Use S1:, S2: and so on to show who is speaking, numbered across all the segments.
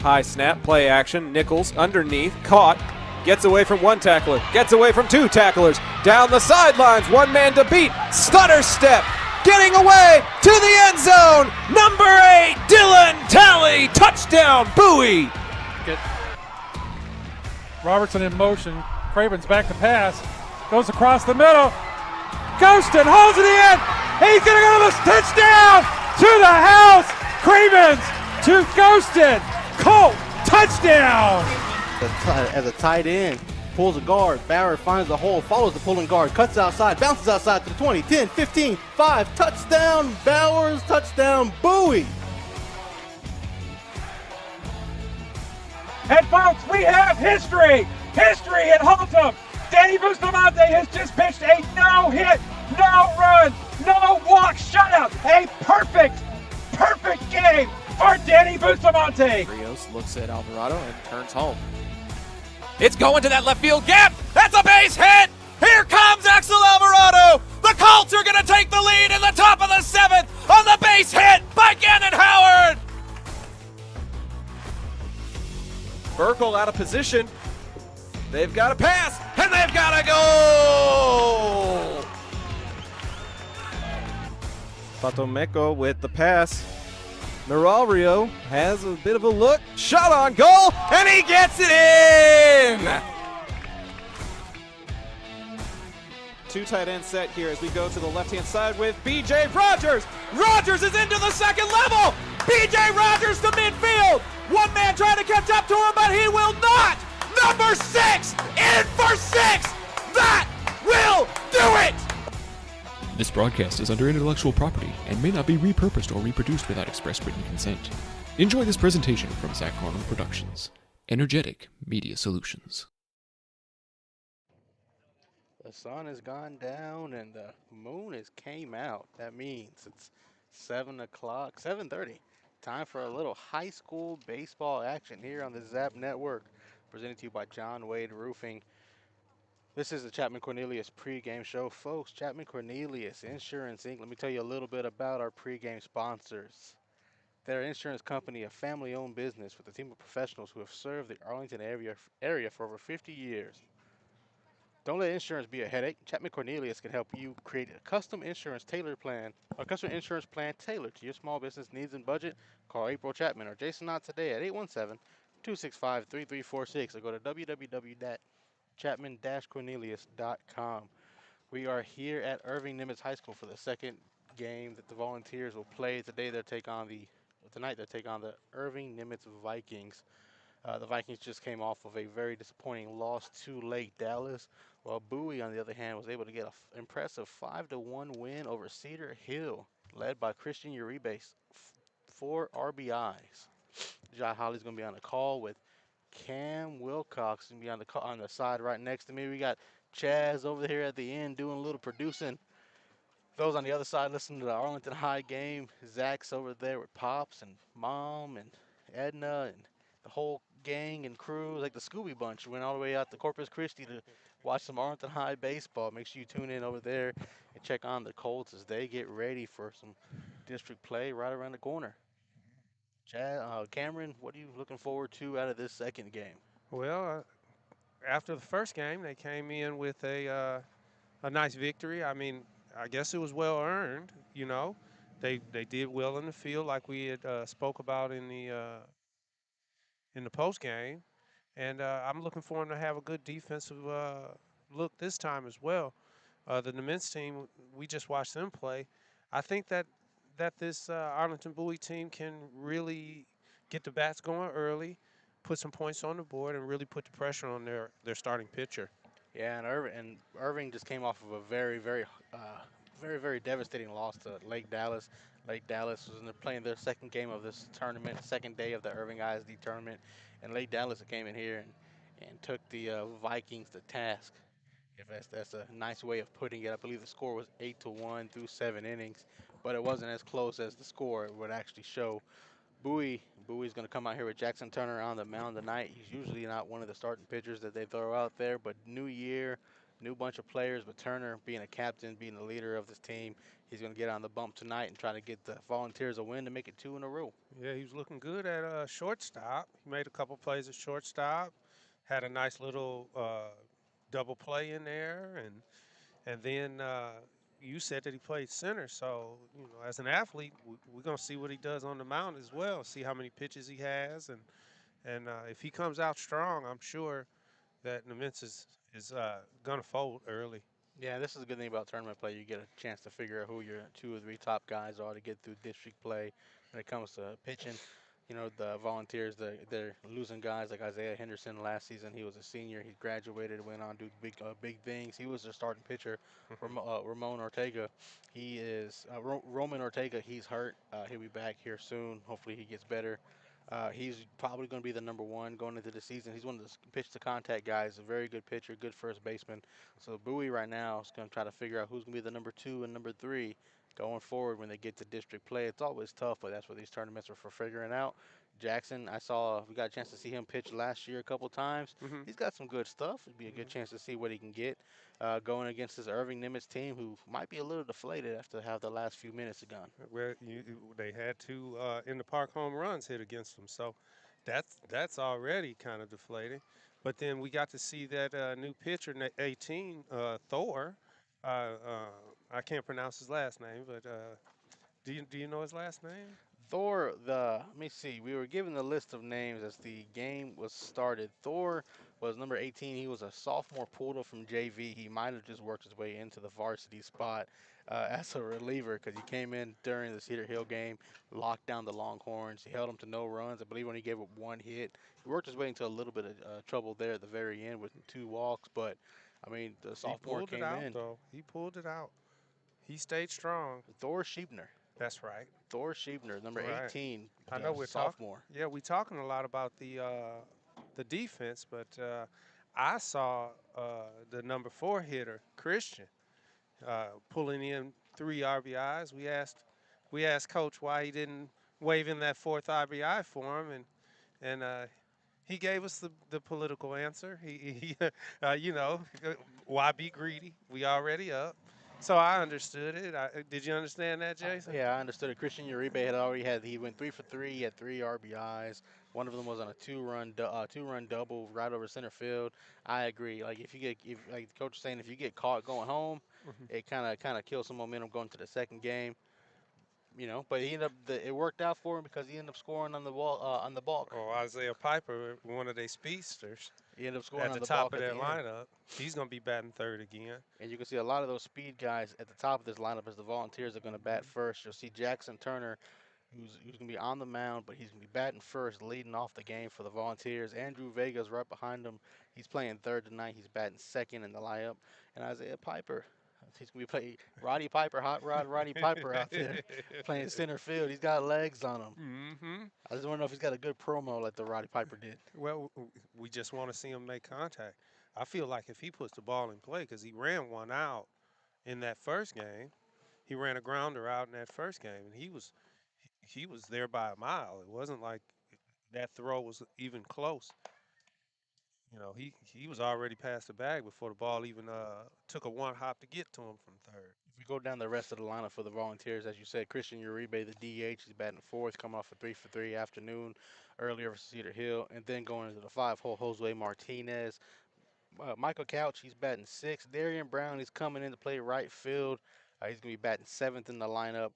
S1: High snap, play action, Nichols underneath, caught, gets away from one tackler, gets away from two tacklers, down the sidelines, one man to beat, stutter step, getting away to the end zone, number 8, Dylan Talley, touchdown, Bowie.
S2: Robertson in motion, Craven's back to pass, goes across the middle, Ghostin holds it in, he's gonna go to the touchdown, to the house, Cravens to Ghostin. Colt, touchdown!
S3: As a tight end, pulls a guard, Bauer finds the hole, follows the pulling guard, cuts outside, bounces outside to the 20, 10, 15, 5, touchdown, Bowers, touchdown, Bowie!
S2: And folks, we have history at Haltom. Danny Bustamante has just pitched a no-hit, no-run, no-walk shutout, a perfect game for Danny Bustamante.
S1: Rios looks at Alvarado and turns home. It's going to that left field gap. That's a base hit. Here comes Axel Alvarado. The Colts are going to take the lead in the top of the 7th on the base hit by Gannon Howard. Burkle out of position. They've got to pass, and they've got to go. Patomeco with the pass. Mirario has a bit of a look, shot on goal, and he gets it in! Two tight end set here as we go to the left-hand side with B.J. Rogers. Rogers is into the second level! B.J. Rogers to midfield! One man trying to catch up to him, but he will not! Number 6, in for 6! That will do it!
S4: This broadcast is under intellectual property and may not be repurposed or reproduced without express written consent. Enjoy this presentation from Zach Arnold Productions. Energetic Media Solutions.
S3: The sun has gone down and the moon has came out. That means it's 7 o'clock, 7:30. Time for a little high school baseball action here on the Zap Network. Presented to you by John Wade Roofing. This is the Chapman Cornelius pregame show. Folks, Chapman Cornelius Insurance Inc. Let me tell you a little bit about our pregame sponsors. They're an insurance company, a family-owned business with a team of professionals who have served the Arlington area for over 50 years. Don't let insurance be a headache. Chapman Cornelius can help you create a custom insurance plan tailored to your small business needs and budget. Call April Chapman or Jason Knott today at 817-265-3346 or go to www.chapman-cornelius.com. We are here at Irving Nimitz High School for the second game that the Volunteers will play today. Tonight they take on the Irving Nimitz Vikings. The Vikings just came off of a very disappointing loss to Lake Dallas, while Bowie, on the other hand, was able to get an impressive 5-1 win over Cedar Hill, led by Christian Uribe, 4 RBIs. Jai Holly's going to be on the call with Cam Wilcox going to be on the side right next to me. We got Chaz over here at the end doing a little producing. Those on the other side listening to the Arlington High game. Zach's over there with Pops and Mom and Edna and the whole gang and crew, like the Scooby Bunch, went all the way out to Corpus Christi to watch some Arlington High baseball. Make sure you tune in over there and check on the Colts as they get ready for some district play right around the corner. Cameron, what are you looking forward to out of this second game?
S5: Well, after the first game, they came in with a nice victory. I mean, I guess it was well earned. You know, they did well in the field, like we had spoke about in the post game, and I'm looking for them to have a good defensive look this time as well. The Nimitz team, we just watched them play. I think that this Arlington Bowie team can really get the bats going early, put some points on the board, and really put the pressure on their starting pitcher.
S3: Yeah, and Irving just came off of a very devastating loss to Lake Dallas. Lake Dallas was playing their second game of this tournament, second day of the Irving ISD tournament, and Lake Dallas came in here and took the Vikings to task. If that's a nice way of putting it, I believe the score was 8-1 through 7 innings, but it wasn't as close as the score would actually show. Bowie's going to come out here with Jackson Turner on the mound tonight. He's usually not one of the starting pitchers that they throw out there, but new year, new bunch of players. But Turner, being a captain, being the leader of this team, he's going to get on the bump tonight and try to get the Volunteers a win to make it 2 in a row.
S5: Yeah, he was looking good at shortstop. He made a couple plays at shortstop, had a nice little double play in there, and then you said that he played center. So as an athlete, we're gonna see what he does on the mound as well. See how many pitches he has, and if he comes out strong, I'm sure that Nimitz is gonna fold early.
S3: Yeah, this is a good thing about tournament play. You get a chance to figure out who your 2 or 3 top guys are to get through district play. When it comes to pitching, the Volunteers, they're losing guys like Isaiah Henderson last season. He was a senior. He graduated, went on to do big things. He was their starting pitcher. Ramon Ortega, Roman Ortega. He's hurt. He'll be back here soon. Hopefully he gets better. He's probably going to be the number 1 going into the season. He's one of the pitch to contact guys, a very good pitcher, good first baseman. So Bowie right now is going to try to figure out who's going to be the number 2 and number 3 going forward when they get to district play. It's always tough, but that's what these tournaments are for figuring out. Jackson, we got a chance to see him pitch last year a couple times.
S5: Mm-hmm.
S3: He's got some good stuff. It'd be a good chance to see what he can get going against this Irving Nimitz team, who might be a little deflated after how the last few minutes have gone.
S5: Where they had 2 in the park home runs hit against them, so that's already kind of deflating. But then we got to see that new pitcher, 18, Thor. I can't pronounce his last name, but do you know his last name?
S3: Thor, let me see. We were given the list of names as the game was started. Thor was number 18. He was a sophomore pulled up from JV. He might have just worked his way into the varsity spot as a reliever because he came in during the Cedar Hill game, locked down the Longhorns. He held them to no runs. I believe when he gave up 1 hit. He worked his way into a little bit of trouble there at the very end with 2 walks. But, I mean, the sophomore came in.
S5: Though. He pulled it out. He stayed strong.
S3: Thor Schiebner.
S5: That's right.
S3: Thor Schiebner, number 18.
S5: I know we're
S3: sophomore.
S5: We're talking a lot about the defense, but I saw the number 4 hitter, Christian, pulling in 3 RBIs. We asked Coach why he didn't wave in that 4th RBI for him, and he gave us the political answer. He why be greedy? We already up. So I understood it. Did you understand that, Jason?
S3: Yeah, I understood it. Christian Uribe he went 3 for 3. He had 3 RBIs. One of them was on a 2-run double right over center field. I agree. Like if like the coach was saying, if you get caught going home, it kind of kills some momentum going to the second game. But he ended up it worked out for him because he ended up scoring on the balk.
S5: Oh, Isaiah Piper, one of their speedsters.
S3: He ended up scoring
S5: at
S3: on
S5: the top of their lineup. He's going to be batting 3rd again.
S3: And you can see a lot of those speed guys at the top of this lineup as the Volunteers are going to bat first. You'll see Jackson Turner who's going to be on the mound, but he's going to be batting first, leading off the game for the Volunteers. Andrew Vega's right behind him. He's playing third tonight. He's batting second in the lineup. And Isaiah Piper, he's going to be playing Roddy Piper, hot rod Roddy Piper out there playing center field. He's got legs on him.
S5: Mm-hmm.
S3: I just want to know if he's got a good promo like the Roddy Piper did.
S5: Well, we just want to see him make contact. I feel like if he puts the ball in play, because he ran one out in that first game, he ran a grounder out in that first game, and he was there by a mile. It wasn't like that throw was even close. You know, he was already past the bag before the ball even took a one hop to get to him from third.
S3: If we go down the rest of the lineup for the Volunteers, as you said, Christian Uribe, the DH, he's batting fourth, coming off a 3-for-3 afternoon earlier versus Cedar Hill, and then going into the five-hole, Josue Martinez. Michael Couch, he's batting sixth. Darian Brown, he's coming in to play right field. He's going to be batting seventh in the lineup.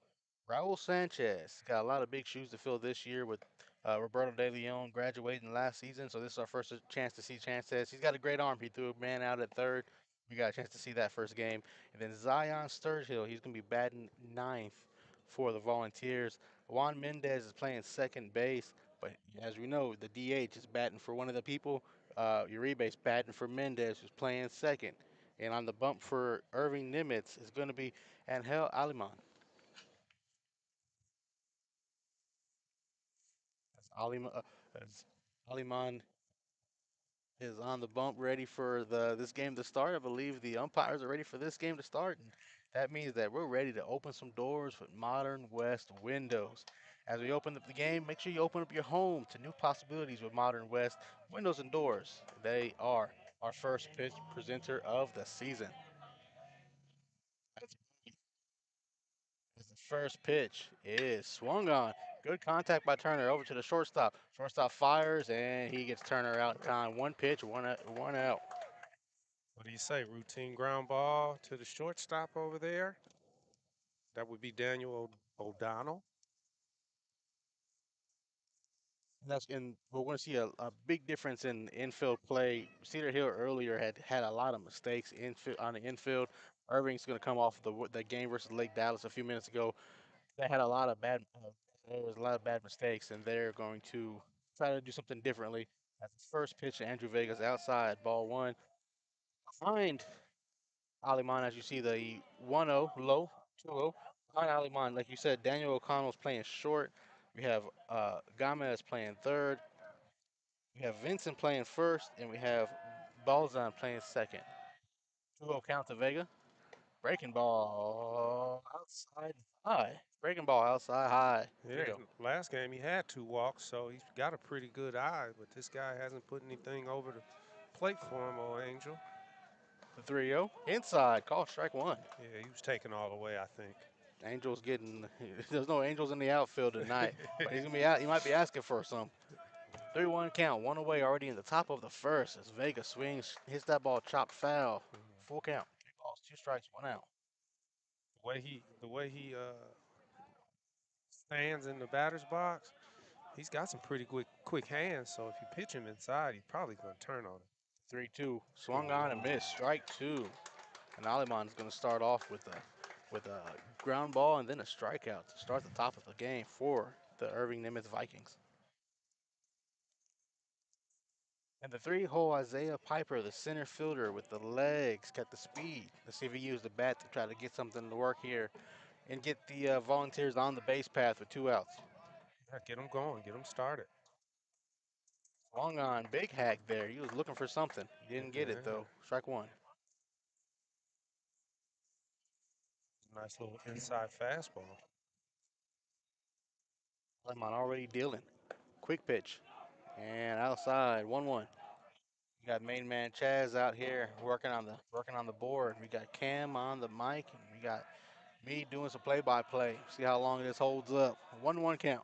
S3: Raul Sanchez got a lot of big shoes to fill this year with Roberto De Leon graduating last season, so this is our first chance to see Sanchez. He's got a great arm. He threw a man out at third. We got a chance to see that first game. And then Zion Sturgill, he's going to be batting ninth for the Volunteers. Juan Mendez is playing second base, but as we know, the DH is batting for one of the people. Uribe's batting for Mendez, who's playing second. And on the bump for Irving Nimitz is going to be Angel Aliman. As Aliman is on the bump, ready for this game to start. I believe the umpires are ready for this game to start, and that means that we're ready to open some doors with Modern West Windows. As we open up the game, make sure you open up your home to new possibilities with Modern West Windows and Doors. They are our first pitch presenter of the season. The first pitch is swung on. Good contact by Turner over to the shortstop. Shortstop fires and he gets Turner out in time. One pitch, one out.
S5: What do you say? Routine ground ball to the shortstop over there. That would be Daniel O'Donnell.
S3: And we're going to see a big difference in infield play. Cedar Hill earlier had a lot of mistakes on the infield. Irving's going to come off the game versus Lake Dallas a few minutes ago. They had a lot of bad. There was a lot of bad mistakes, and they're going to try to do something differently. At the first pitch, Andrew Vega's outside, ball one. Behind Aliman, as you see the 1-0 low, 2-0. Behind Aliman, like you said, Daniel O'Connell's playing short. We have Gomez playing third. We have Vincent playing first, and we have Balzan playing second. 2-0 count to Vega. Breaking ball outside high. Breaking ball outside high.
S5: Yeah, last game he had 2 walks, so he's got a pretty good eye, but this guy hasn't put anything over the plate for him, old Angel.
S3: The 3-0. Inside. Call strike one.
S5: Yeah, he was taken all the way, I think.
S3: Angels getting. There's no Angels in the outfield tonight, but he's gonna be out. He might be asking for some. 3-1 count. One away already in the top of the first as Vega swings, hits that ball chopped foul. Full count. 3 balls, 2 strikes, 1 out.
S5: The way he stands in the batter's box, he's got some pretty quick hands. So if you pitch him inside, he's probably going to turn on it.
S3: 3-2. Swung on and missed. Strike 2. And Aliman's going to start off with a ground ball and then a strikeout to start the top of the game for the Irving Nimitz Vikings. And the 3-hole Isaiah Piper, the center fielder with the legs, got the speed. Let's see if he used the bat to try to get something to work here and get the Volunteers on the base path with 2 outs.
S5: Yeah, get him going, get him started.
S3: Swung on, big hack there. He was looking for something. He didn't get it though. Strike 1.
S5: Nice little inside fastball.
S3: Lemon already dealing. Quick pitch. And outside, 1-1. We got main man Chaz out here working on the board. We got Cam on the mic, and we got me doing some play-by-play. See how long this holds up. 1-1 count.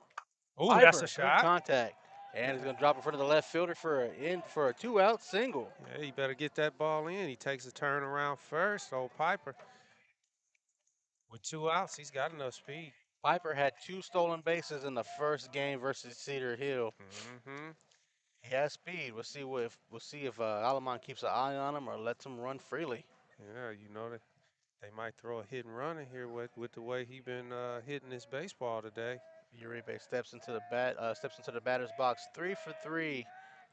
S5: Oh,
S3: Piper,
S5: that's a
S3: good
S5: shot.
S3: contact. And he's going to drop in front of the left fielder for a 2-out single.
S5: Yeah, you better get that ball in. He takes a turn around first, old Piper. With 2 outs, he's got enough speed.
S3: Piper had 2 stolen bases in the first game versus Cedar Hill.
S5: Mm-hmm.
S3: He has speed. We'll see if Alaman keeps an eye on him or lets him run freely.
S5: Yeah, you know they might throw a hit and run in here with the way he been hitting this baseball today.
S3: Uribe steps into the batter's box. 3 for 3.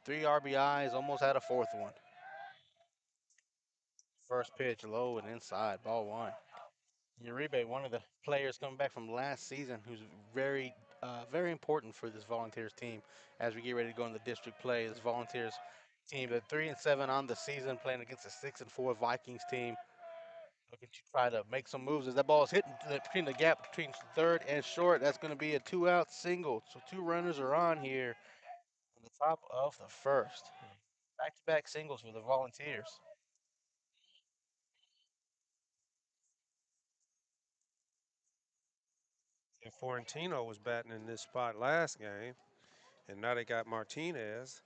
S3: 3 RBIs, almost had a fourth one. First pitch low and inside, ball one. Uribe, one of the players coming back from last season, who's very important for this Volunteers team as we get ready to go into district play. This Volunteers team, they're 3-7 on the season, playing against a 6-4 Vikings team. Looking to try to make some moves as that ball is hitting between the gap between third and short. That's going to be a 2-out single. So 2 runners are on here on the top of the first. Back-to-back singles for the Volunteers.
S5: And Florentino was batting in this spot last game, and now they got Martinez.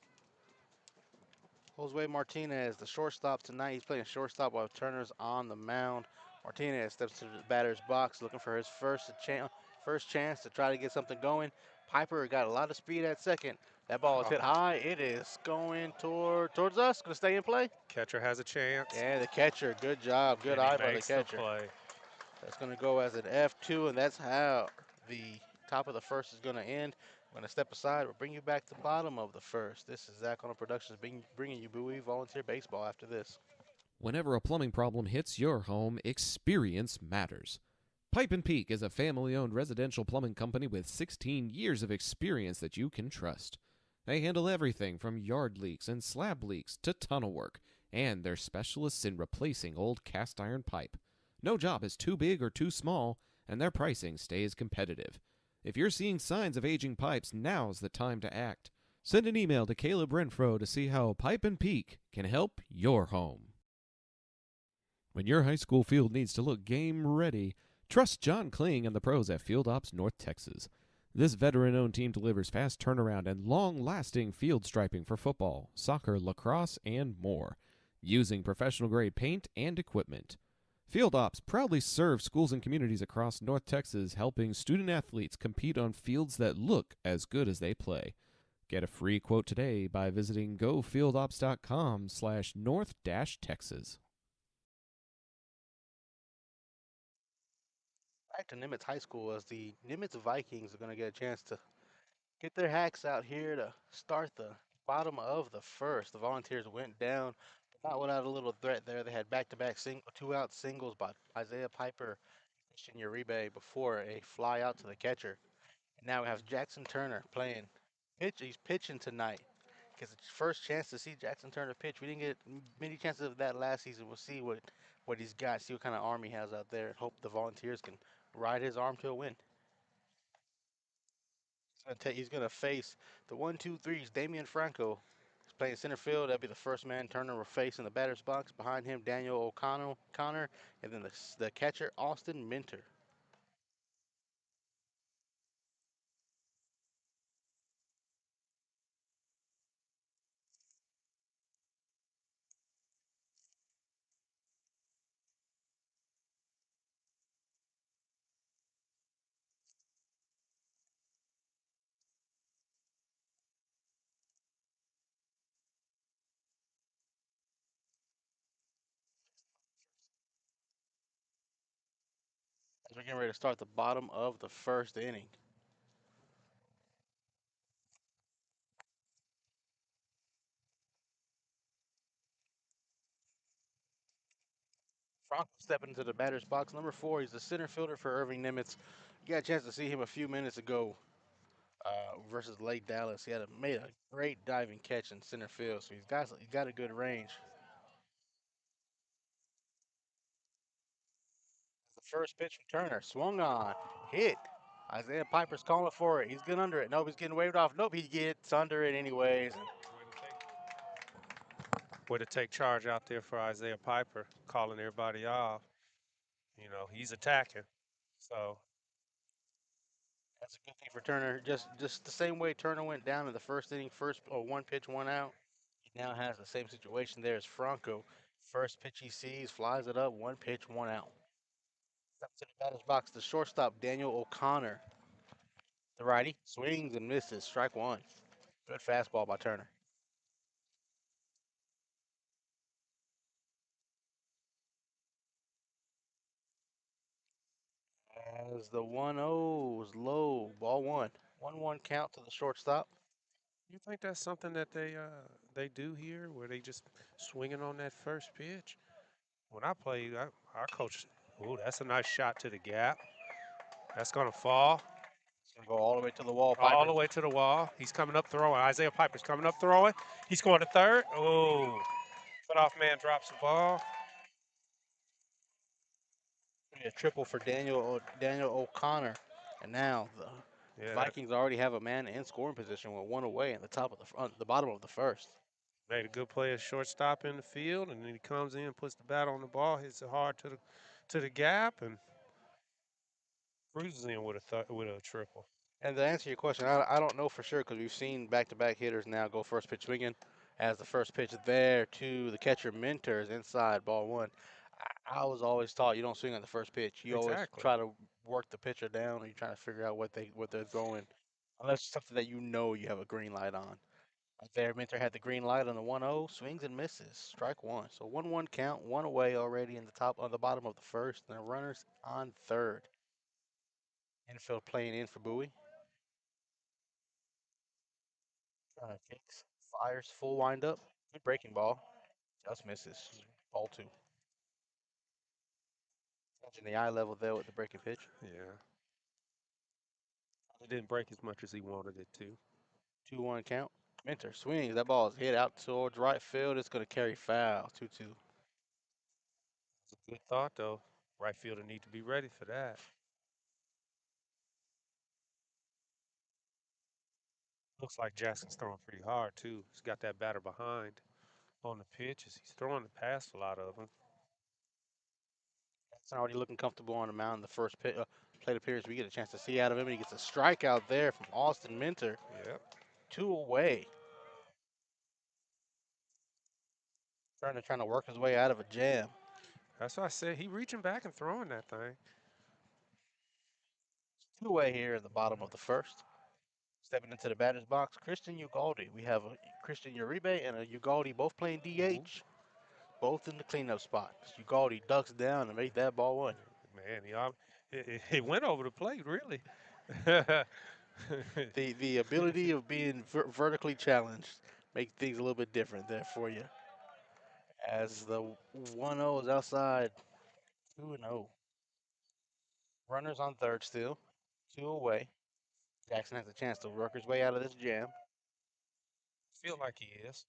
S3: Jose Martinez, the shortstop tonight. He's playing shortstop while Turner's on the mound. Martinez steps to the batter's box looking for his first chance to try to get something going. Piper got a lot of speed at second. That ball is hit high. It is going towards us. Going to stay in play.
S5: Catcher has a chance.
S3: Yeah, the catcher. Good job. Good eye by the catcher.
S5: Play.
S3: That's going to go as an F2, and that's how the top of the first is going to end. We're going to step aside. We'll bring you back to the bottom of the first. This is Zach on Productions bringing you Bowie Volunteer Baseball after this.
S4: Whenever a plumbing problem hits your home, experience matters. Pipe and Peak is a family-owned residential plumbing company with 16 years of experience that you can trust. They handle everything from yard leaks and slab leaks to tunnel work, and they're specialists in replacing old cast iron pipe. No job is too big or too small, and their pricing stays competitive. If you're seeing signs of aging pipes, now's the time to act. Send an email to Caleb Renfro to see how Pipe and Peak can help your home. When your high school field needs to look game ready, trust John Kling and the pros at Field Ops North Texas. This veteran-owned team delivers fast turnaround and long-lasting field striping for football, soccer, lacrosse, and more, using professional-grade paint and equipment. Field Ops proudly serves schools and communities across North Texas, helping student-athletes compete on fields that look as good as they play. Get a free quote today by visiting gofieldops.com/north-texas.
S3: Back to Nimitz High School as the Nimitz Vikings are going to get a chance to get their hacks out here to start the bottom of the first. The Volunteers went down, but not without a little threat there. They had back-to-back 2-out singles by Isaiah Piper and Christian Uribe before a fly out to the catcher. And now we have Jackson Turner playing pitch. He's pitching tonight. Gets his first chance to see Jackson Turner pitch. We didn't get many chances of that last season. We'll see what he's got, see what kind of arm he has out there, and hope the Volunteers can ride his arm to a win. He's going to face the 1-2-3s. Damian Franco is playing center field. That'll be the first man Turner will face in the batter's box. Behind him, Daniel O'Connor, and then the catcher, Austin Minter. As we're getting ready to start the bottom of the first inning. Franco stepping into the batter's box. Number 4, he's the center fielder for Irving Nimitz. You got a chance to see him a few minutes ago versus Lake Dallas. He made a great diving catch in center field, so he's got a good range. The first pitch from Turner, swung on, hit. Isaiah Piper's calling for it. He's getting under it. Nope, he's getting waved off. Nope, he gets under it anyways.
S5: Way to take charge out there for Isaiah Piper, calling everybody off. You know, he's attacking. So
S3: that's a good thing for Turner. Just the same way Turner went down in the first inning, one pitch, 1 out. He now has the same situation there as Franco. First pitch he sees, flies it up, 1 pitch, 1 out. Up to the batter's box, the shortstop, Daniel O'Connor. The righty swings and misses, strike 1. Good fastball by Turner. As the 1-0 is low, ball one. 1-1 count to the shortstop.
S5: You think that's something that they do here, where they just swinging on that first pitch? When I played, our coach, oh, that's a nice shot to the gap. That's going to fall.
S3: It's going to go all the way to the wall.
S5: All
S3: Piper.
S5: the way to the wall. He's coming up throwing. Isaiah Piper's coming up throwing. He's going to third. Oh, cutoff man drops the ball.
S3: A triple for Daniel O'Connor. And now the Vikings already have a man in scoring position with one away in the top of the bottom of the first.
S5: Made a good play at shortstop in the field, and then he comes in, puts the bat on the ball, hits it hard to the gap, and cruises in with a triple.
S3: And to answer your question, I don't know for sure because we've seen back-to-back hitters now go first pitch swinging. As the first pitch there to the catcher Minter is inside, ball one. I was always taught you don't swing on the first pitch. You always try to work the pitcher down, or you try to figure out what they're throwing, unless it's something that you know you have a green light on. There, Minter had the green light on the 1-0, swings and misses, strike one. So 1-1 count, one away already on the bottom of the first, and the runners on third. Infield playing in for Bowie. Trying to fix, fires full windup, good breaking ball, just misses, ball two. Touching the eye level there with the breaking pitch.
S5: Yeah. It didn't break as much as he wanted it to.
S3: 2-1 count. Minter swings. That ball is hit out towards right field. It's going to carry foul. 2-2.
S5: It's a good thought, though. Right fielder need to be ready for that. Looks like Jackson's throwing pretty hard, too. He's got that batter behind on the pitches. He's throwing the past a lot of them.
S3: That's already looking comfortable on the mound. The first plate appearance we get a chance to see out of him. And he gets a strikeout there from Austin Minter.
S5: Yep.
S3: 2 away. Trying to work his way out of a jam.
S5: That's why I said he reaching back and throwing that thing.
S3: 2 away here in the bottom of the first. Stepping into the batter's box, Christian Ugalde. We have a Christian Uribe and a Ugalde both playing DH, both in the cleanup spot. Ugalde ducks down and make that ball one.
S5: Man, he went over the plate, really.
S3: The ability of being vertically challenged make things a little bit different there for you. As the 1-0 is outside, 2-0. Runners on third still, 2 away. Jackson has a chance to work his way out of this jam.
S5: Feel like he is.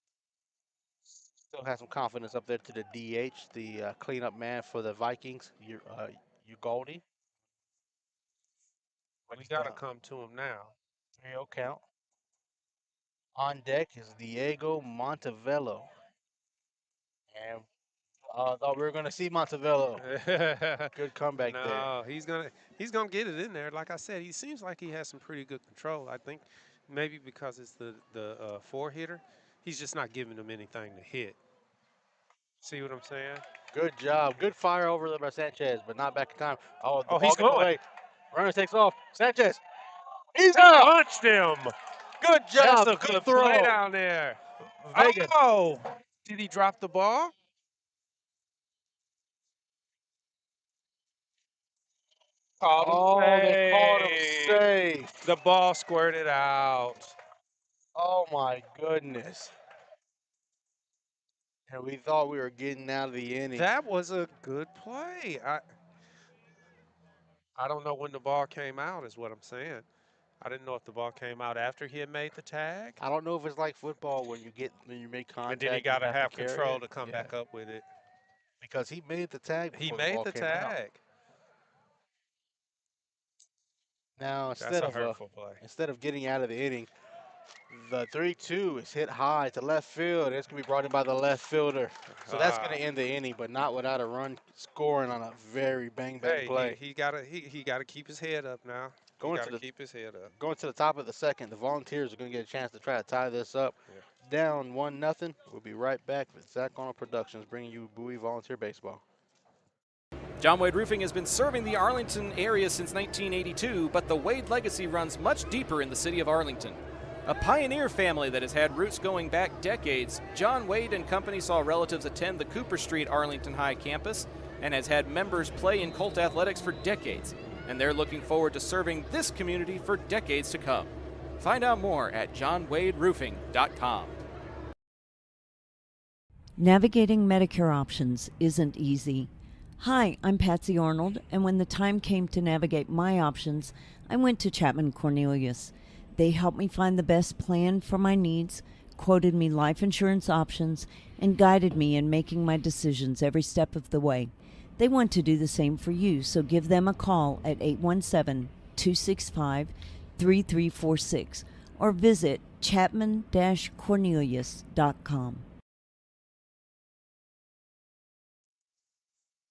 S3: Still has some confidence up there to the DH, the cleanup man for the Vikings, Ugalde.
S5: We got to come to him now.
S3: 3-0 count. On deck is Diego Montevello. And I thought we were going to see Montevello. Good comeback there.
S5: No, he's gonna get it in there. Like I said, he seems like he has some pretty good control. I think maybe because it's the 4-hitter, he's just not giving them anything to hit. See what I'm saying?
S3: Good job. Good fire over there by Sanchez, but not back in time. Oh,
S5: he's going.
S3: Away. Runner takes off. Sanchez. He's out.
S5: Punched him.
S3: Good job.
S5: That's a
S3: good
S5: good
S3: throw
S5: play down there.
S3: Vega.
S5: Oh, did he drop the ball?
S3: They called him safe.
S5: The ball squirted out.
S3: Oh, my goodness. And we thought we were getting out of the inning.
S5: That was a good play. I don't know when the ball came out is what I'm saying. I didn't know if the ball came out after he had made the tag.
S3: I don't know if it's like football when you make contact.
S5: And then he got to have
S3: carry
S5: control
S3: it.
S5: to come back up with it.
S3: Because he made the tag.
S5: He
S3: before
S5: made
S3: ball
S5: the
S3: came out.
S5: tag.
S3: Now
S5: That's a hurtful play.
S3: instead of getting out of the inning, the 3-2 is hit high to left field. It's gonna be brought in by the left fielder. So that's gonna end the inning, but not without a run scoring on a very bang play.
S5: He gotta keep his head up now. Keep his head up.
S3: Going to the top of the second, the Volunteers are gonna get a chance to try to tie this up.
S5: Yeah.
S3: Down 1-0. We'll be right back with Zach Arnold Productions bringing you Bowie Volunteer Baseball.
S1: John Wade Roofing has been serving the Arlington area since 1982, but the Wade legacy runs much deeper in the city of Arlington. A pioneer family that has had roots going back decades, John Wade and Company saw relatives attend the Cooper Street Arlington High campus and has had members play in Colt athletics for decades. and they're looking forward to serving this community for decades to come. Find out more at johnwaderoofing.com.
S6: Navigating Medicare options isn't easy. Hi, I'm Patsy Arnold, and when the time came to navigate my options, I went to Chapman Cornelius. They helped me find the best plan for my needs, quoted me life insurance options, and guided me in making my decisions every step of the way. They want to do the same for you, so give them a call at 817-265-3346 or visit chapman-cornelius.com.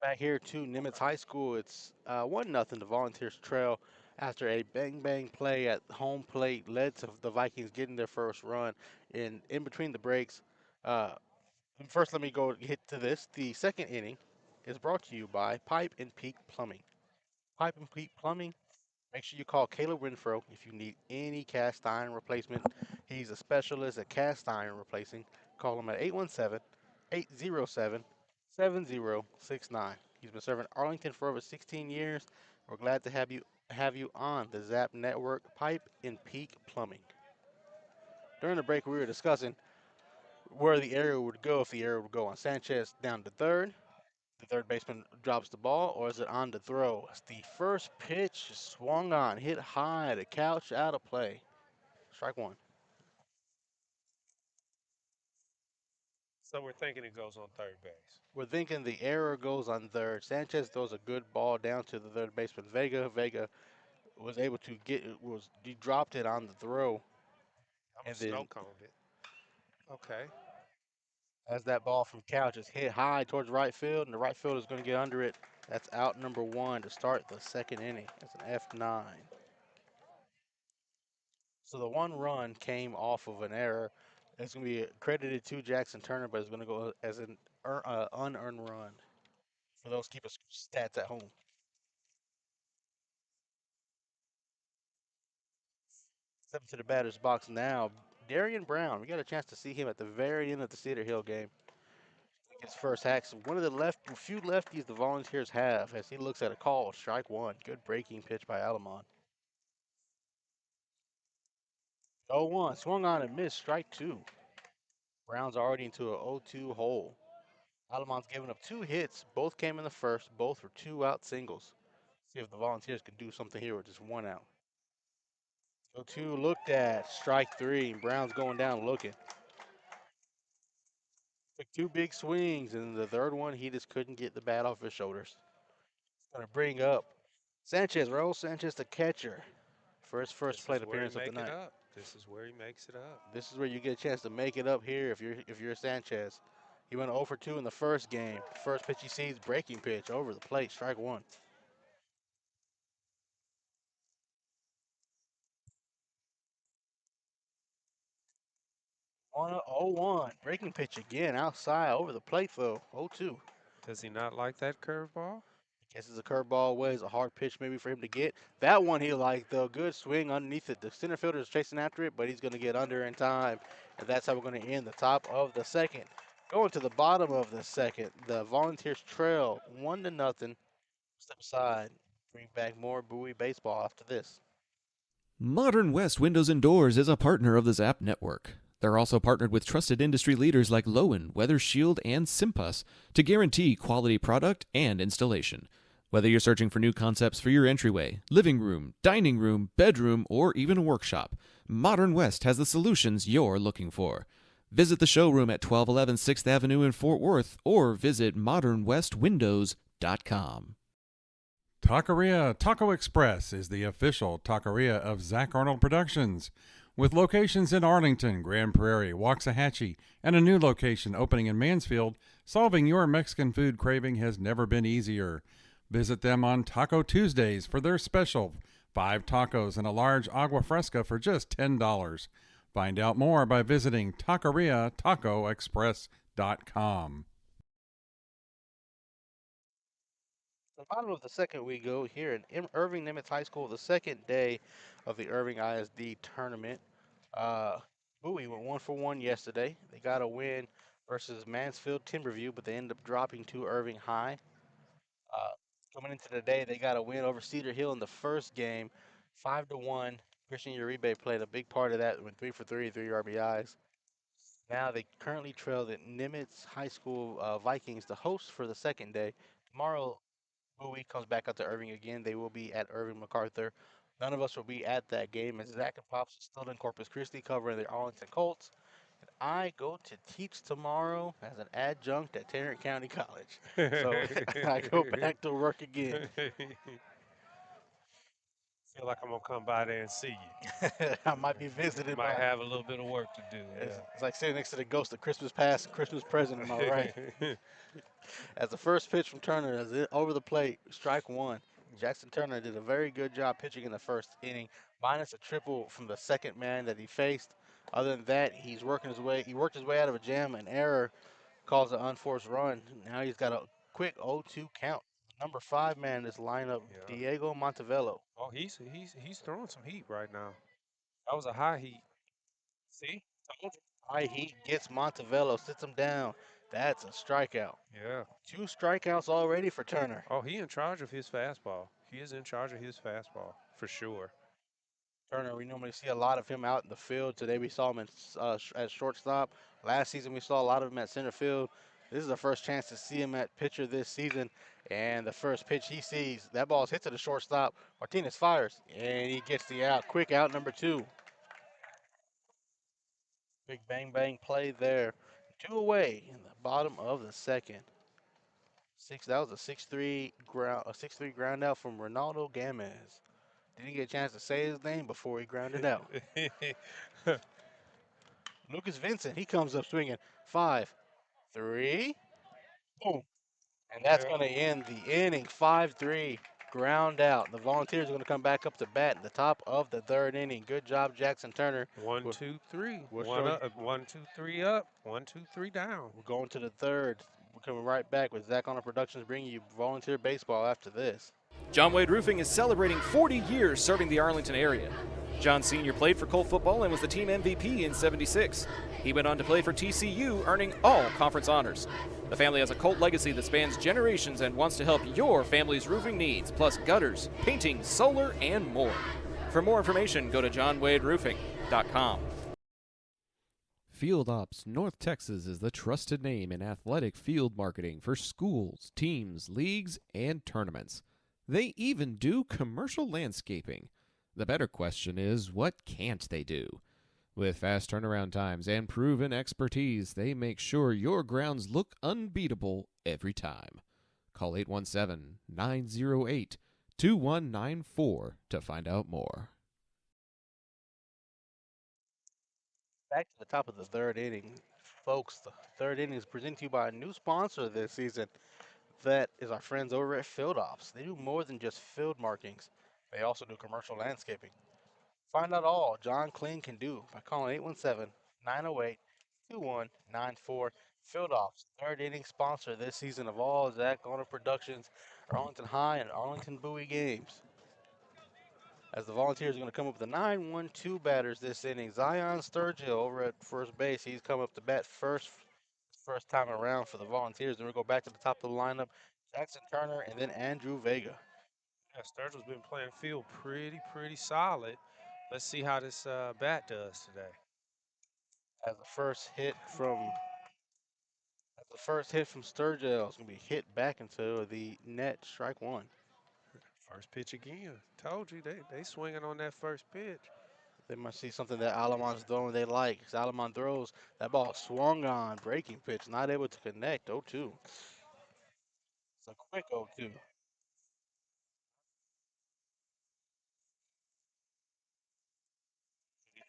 S3: Back here to Nimitz High School, it's 1-0 the Volunteers trail after a bang play at home plate led to the Vikings getting their first run in between the breaks. Uh, First, let me go get to this. The second inning is brought to you by Pipe and Peak Plumbing. Pipe and Peak Plumbing. Make sure you call Caleb Renfro if you need any cast iron replacement. He's a specialist at cast iron replacing. Call him at 817-807-7069. He's been serving Arlington for over 16 years. We're glad to have you on the ZAP Network, Pipe and Peak Plumbing. During the break, we were discussing where the error would go, if the error would go on Sanchez down to third. The third baseman drops the ball, or is it on the throw? It's the first pitch swung on, hit high, the couch out of play. Strike one.
S5: So we're thinking it goes on third base.
S3: We're thinking the error goes on third. Sanchez throws a good ball down to the third baseman Vega. Vega was able to he dropped it on the throw.
S5: I'm snow coned it. Okay.
S3: As that ball from Couch is hit high towards right field, and the right field is going to get under it. That's out number one to start the second inning. That's an F9. So the one run came off of an error. It's going to be credited to Jackson Turner, but it's going to go as an unearned run for those keeping stats at home. Step to the batter's box now. Darian Brown. We got a chance to see him at the very end of the Cedar Hill game. His first hacks. One of the few lefties the Volunteers have as he looks at a call. Strike one. Good breaking pitch by Alamon. 0-1. Swung on and missed. Strike two. Brown's already into a 0-2 hole. Alamon's given up 2 hits. Both came in the first. Both were 2-out singles. See if the Volunteers can do something here with just 1 out. 0-2 looked at. Strike three. Brown's going down looking. Took 2 big swings, and the third one, he just couldn't get the bat off his shoulders. Going to bring up Sanchez. Raul Sanchez, the catcher, for his first plate appearance of the night.
S5: This is where he makes it up.
S3: This is where you get a chance to make it up here if you're Sanchez. He went 0 for 2 in the first game. First pitch he sees, breaking pitch over the plate, strike one. 0-1. Breaking pitch again outside over the plate though. 0-2.
S5: Does he not like that curveball?
S3: Guess it's a curveball away. It's a hard pitch maybe for him to get. That one he liked though. Good swing underneath it. The center fielder is chasing after it, but he's going to get under in time. And that's how we're going to end the top of the second. Going to the bottom of the second. The Volunteers trail 1-0. Step aside. Bring back more Bowie baseball after this.
S4: Modern West Windows and Doors is a partner of the ZAP network. They're also partnered with trusted industry leaders like Lowen, Weather Shield, and Simpus to guarantee quality product and installation. Whether you're searching for new concepts for your entryway, living room, dining room, bedroom, or even a workshop, Modern West has the solutions you're looking for. Visit the showroom at 1211 6th Avenue in Fort Worth or visit modernwestwindows.com.
S2: Taqueria Taco Express is the official taqueria of Zach Arnold Productions, with locations in Arlington, Grand Prairie, Waxahachie, and a new location opening in Mansfield. Solving your Mexican food craving has never been easier. Visit them on Taco Tuesdays for their special 5 tacos and a large agua fresca for just $10. Find out more by visiting taqueriatacoexpress.com.
S3: The bottom of the second we go here in Irving Nimitz High School, the second day of the Irving ISD tournament. Bowie went 1 for 1 yesterday. They got a win versus Mansfield Timberview, but they ended up dropping to Irving High. Coming into the day, they got a win over Cedar Hill in the first game, 5-1. Christian Uribe played a big part of that, went 3 for 3, 3 RBIs. Now they currently trail the Nimitz High School Vikings, the host for the second day. Tomorrow, Bowie comes back out to Irving again. They will be at Irving MacArthur. None of us will be at that game as Zach and Pops are still in Corpus Christi covering the Arlington Colts. I go to teach tomorrow as an adjunct at Tarrant County College. So I go back to work again.
S5: Feel like I'm gonna come by there and see you.
S3: I might be visited
S5: Might
S3: by.
S5: have a little bit of work to do.
S3: It's like sitting next to the ghost of Christmas past and Christmas present. Am I right?
S5: Yeah.
S3: As the first pitch from Turner is it over the plate, strike one. Jackson Turner did a very good job pitching in the first inning, minus a triple from the second man that he faced. Other than that, he's working his way. He worked his way out of a jam. An error caused an unforced run. Now he's got a quick 0-2 count. Number 5 man in this lineup,
S5: Yeah.
S3: Diego Montevello.
S5: Oh, he's throwing some heat right now. That was a high heat. See? Told you.
S3: High heat gets Montevello, sits him down. That's a strikeout.
S5: Yeah.
S3: 2 strikeouts already for Turner.
S5: Oh, he in charge of his fastball. He is in charge of his fastball for sure.
S3: Turner, we normally see a lot of him out in the field. Today we saw him at shortstop. Last season we saw a lot of him at center field. This is the first chance to see him at pitcher this season. And the first pitch he sees, that ball's hit to the shortstop. Martinez fires, and he gets the out. Quick out number 2. Big bang bang play there. 2 away in the bottom of the second. That was a 6-3 ground out from Ronaldo Gamez. Didn't get a chance to say his name before he grounded out. Lucas Vincent, he comes up swinging. 5, 3, boom. And that's going to end the inning. 5-3, ground out. The Volunteers are going to come back up to bat at the top of the third inning. Good job, Jackson Turner.
S5: 1, 2, 3.
S3: we'll
S5: One
S3: show
S5: up, 1, 2, 3 up. 1, 2, 3 down.
S3: We're going to the third. We're coming right back with Zach Honor Productions bringing you Volunteer Baseball after this.
S1: John Wade Roofing is celebrating 40 years serving the Arlington area. John Sr. played for Colt football and was the team MVP in '76. He went on to play for TCU, earning all conference honors. The family has a Colt legacy that spans generations and wants to help your family's roofing needs, plus gutters, painting, solar, and more. For more information, go to johnwaderoofing.com.
S4: Field Ops North Texas is the trusted name in athletic field marketing for schools, teams, leagues, and tournaments. They even do commercial landscaping. The better question is, what can't they do? With fast turnaround times and proven expertise, they make sure your grounds look unbeatable every time. Call 817-908-2194 to find out more.
S3: Back to the top of the third inning. Folks, the third inning is presented to you by a new sponsor this season. That is our friends over at Field Ops. They do more than just field markings. They also do commercial landscaping. Find out all John Kling can do by calling 817-908-2194. Field Ops, third inning sponsor this season of all Zach Garner Productions, Arlington High and Arlington Bowie games. As the Volunteers are going to come up with the 9-1-2 batters this inning. Zion Sturgill over at first base. He's come up to bat first time around for the Volunteers. Then we go back to the top of the lineup. Jackson Turner and then Andrew Vega.
S5: Yeah, Sturgill's been playing field pretty solid. Let's see how this bat does today.
S3: As the first hit from Sturgill is going to be hit back into the net, strike one.
S5: First pitch again. Told you, they swinging on that first pitch.
S3: They must see something that Alamon's throwing they like. As Alamon throws, that ball swung on, breaking pitch, not able to connect, 0-2. It's a quick 0-2.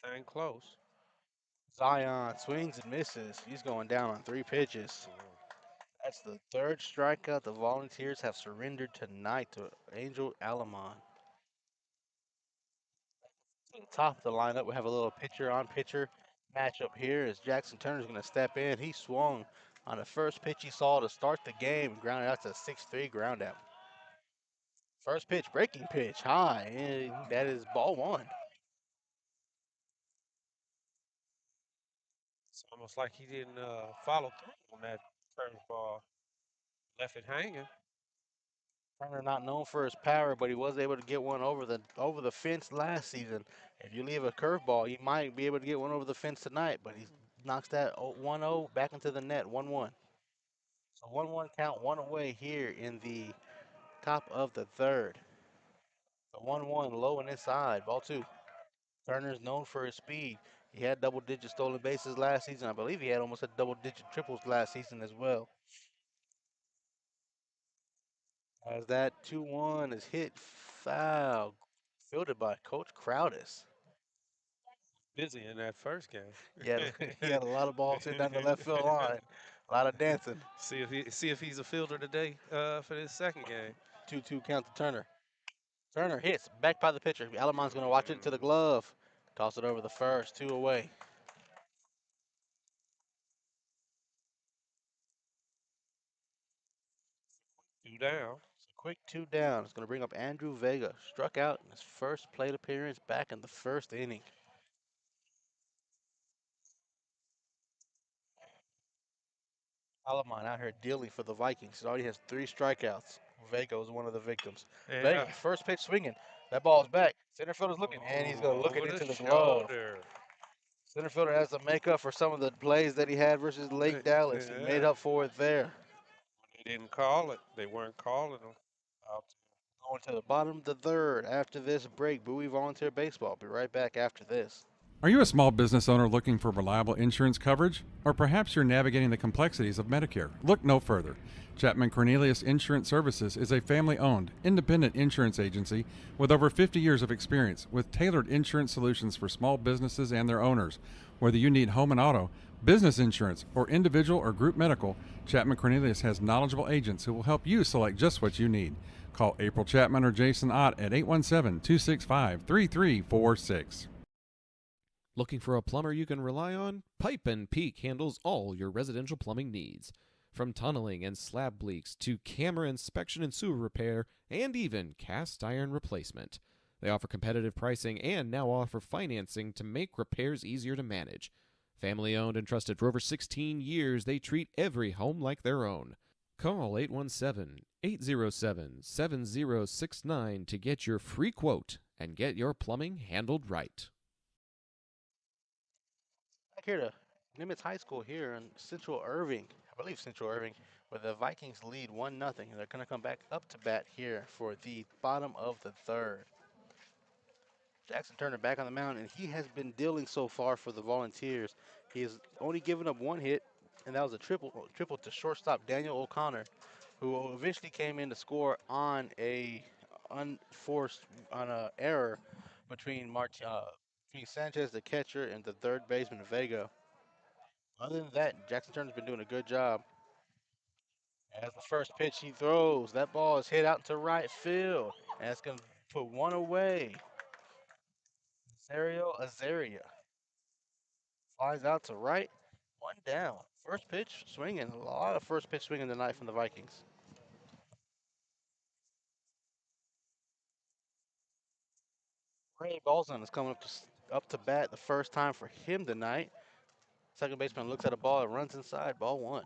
S5: Anything close.
S3: Zion swings and misses. He's going down on 3 pitches. That's the third strikeout the Volunteers have surrendered tonight to Angel Alamon. Top of the lineup, we have a little pitcher-on-pitcher matchup here as Jackson Turner's going to step in. He swung on the first pitch he saw to start the game, grounded out to a 6-3 ground out. First pitch, breaking pitch, high, and that is ball one.
S5: It's almost like he didn't follow through on that curveball. Left it hanging.
S3: Turner not known for his power, but he was able to get one over the fence last season. If you leave a curveball, you might be able to get one over the fence tonight, but he knocks that 1-0 back into the net, 1-1. So 1-1 count, one away here in the top of the third. The 1-1 low and inside, ball two. Turner's known for his speed. He had double-digit stolen bases last season. I believe he had almost a double-digit triples last season as well. As that 2-1 is hit foul, fielded by Coach Crowdis.
S5: Busy in that first game.
S3: He had a lot of balls hit down the left field line, a lot of dancing.
S5: See if he's a fielder today for this second game.
S3: 2-2 count to Turner. Turner hits, back by the pitcher. Alamon's going to watch it to the glove. Toss it over the first, two away.
S5: Two down.
S3: It's a quick two down. It's going to bring up Andrew Vega. Struck out in his first plate appearance back in the first inning. Alamon out here dealing for the Vikings. He already has 3 strikeouts. Vega was one of the victims.
S5: Yeah.
S3: Vega, first pitch swinging. That ball's back. Center fielder's looking, and he's going to look it
S5: Over
S3: into the glove.
S5: shoulder.
S3: Center fielder has to make up for some of the plays that he had versus Lake Dallas. He made up for it there.
S5: They didn't call it. They weren't calling them. Out.
S3: Going to the bottom of the third after this break. Bowie Volunteer Baseball. Be right back after this.
S2: Are you a small business owner looking for reliable insurance coverage? Or perhaps you're navigating the complexities of Medicare? Look no further. Chapman Cornelius Insurance Services is a family-owned, independent insurance agency with over 50 years of experience with tailored insurance solutions for small businesses and their owners. Whether you need home and auto, business insurance, or individual or group medical, Chapman Cornelius has knowledgeable agents who will help you select just what you need. Call April Chapman or Jason Ott at 817-265-3346.
S4: Looking for a plumber you can rely on? Pipe and Peak handles all your residential plumbing needs. From tunneling and slab bleaks to camera inspection and sewer repair, and even cast iron replacement. They offer competitive pricing and now offer financing to make repairs easier to manage. Family owned and trusted for over 16 years, they treat every home like their own. Call 817-807-7069 to get your free quote and get your plumbing handled right.
S3: Back here to Nimitz High School here in Central Irving. I believe Central Irving, where the Vikings lead 1-0. And they're going to come back up to bat here for the bottom of the third. Jackson Turner back on the mound, and he has been dealing so far for the Volunteers. He has only given up 1 hit, and that was a triple to shortstop Daniel O'Connor, who eventually came in to score on a error between Sanchez, the catcher, and the third baseman Vega. Other than that, Jackson Turner's been doing a good job. As the first pitch he throws, that ball is hit out into right field, and it's going to put one away. Azaria flies out to right, 1 down. First pitch swinging, a lot of first pitch swinging tonight from the Vikings. Ray Balzan is coming up to bat the first time for him tonight. Second baseman looks at a ball, it runs inside, ball 1.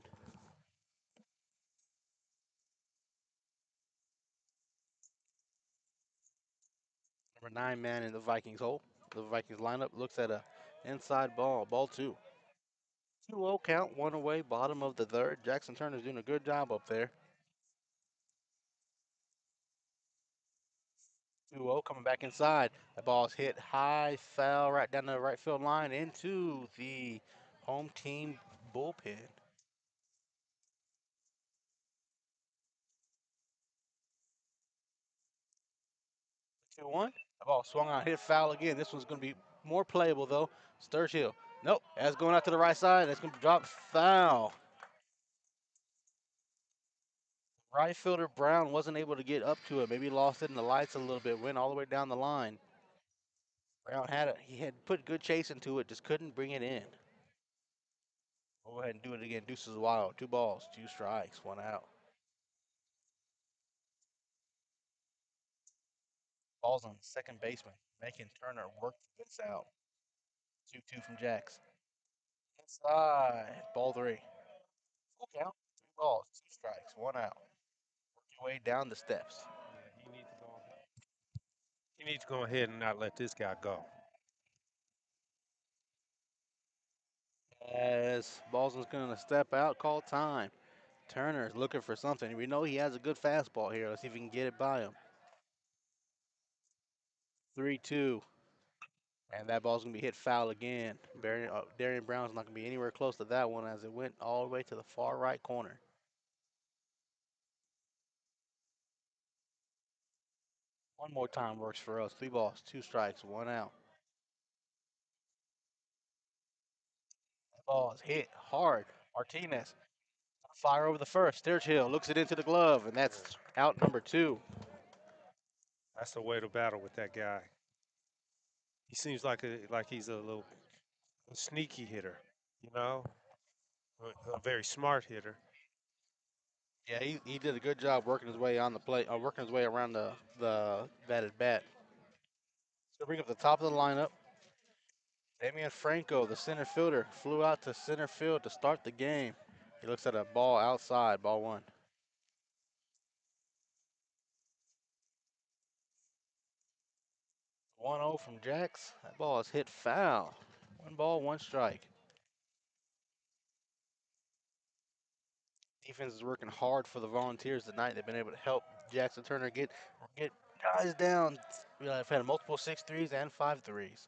S3: Number 9 man in the Vikings hole. The Vikings lineup looks at a inside ball, ball 2. 2-0 count, 1 away, bottom of the third. Jackson Turner's doing a good job up there. 2-0 coming back inside. The ball's hit high, foul right down the right field line into the home team bullpen. 2-1. The ball swung out, hit foul again. This one's going to be more playable though. Sturgill. Nope. That's going out to the right side. That's going to drop foul. Right fielder Brown wasn't able to get up to it. Maybe lost it in the lights a little bit. Went all the way down the line. Brown had it. He had put good chase into it. Just couldn't bring it in. We'll go ahead and do it again. Deuces wild. 2 balls, 2 strikes, 1 out. Balls on second baseman, making Turner work this out. 2-2 from Jax. Inside, ball 3. Full count, 3 balls, 2 strikes, 1 out. Way down the steps.
S5: Yeah, he needs to go ahead. He needs to go ahead and not let this guy go.
S3: As Boston's going to step out, call time. Turner's looking for something. We know he has a good fastball here. Let's see if we can get it by him. 3-2. And that ball's going to be hit foul again. Darian Brown's not going to be anywhere close to that one as it went all the way to the far right corner. One more time works for us. 3 balls, 2 strikes, 1 out. That ball is hit hard. Martinez fire over the first. Sturgill looks it into the glove, and that's out number 2.
S5: That's the way to battle with that guy. He seems like he's a little sneaky hitter, you know, a very smart hitter.
S3: Yeah, he did a good job working his way on the plate, working his way around the batted bat. So bring up the top of the lineup. Damian Franco, the center fielder, flew out to center field to start the game. He looks at a ball outside, ball 1. 1-0 from Jax. That ball is hit foul. 1 ball, 1 strike. Defense is working hard for the Volunteers tonight. They've been able to help Jackson Turner get guys down. I've had multiple 6-3s and 5-3s.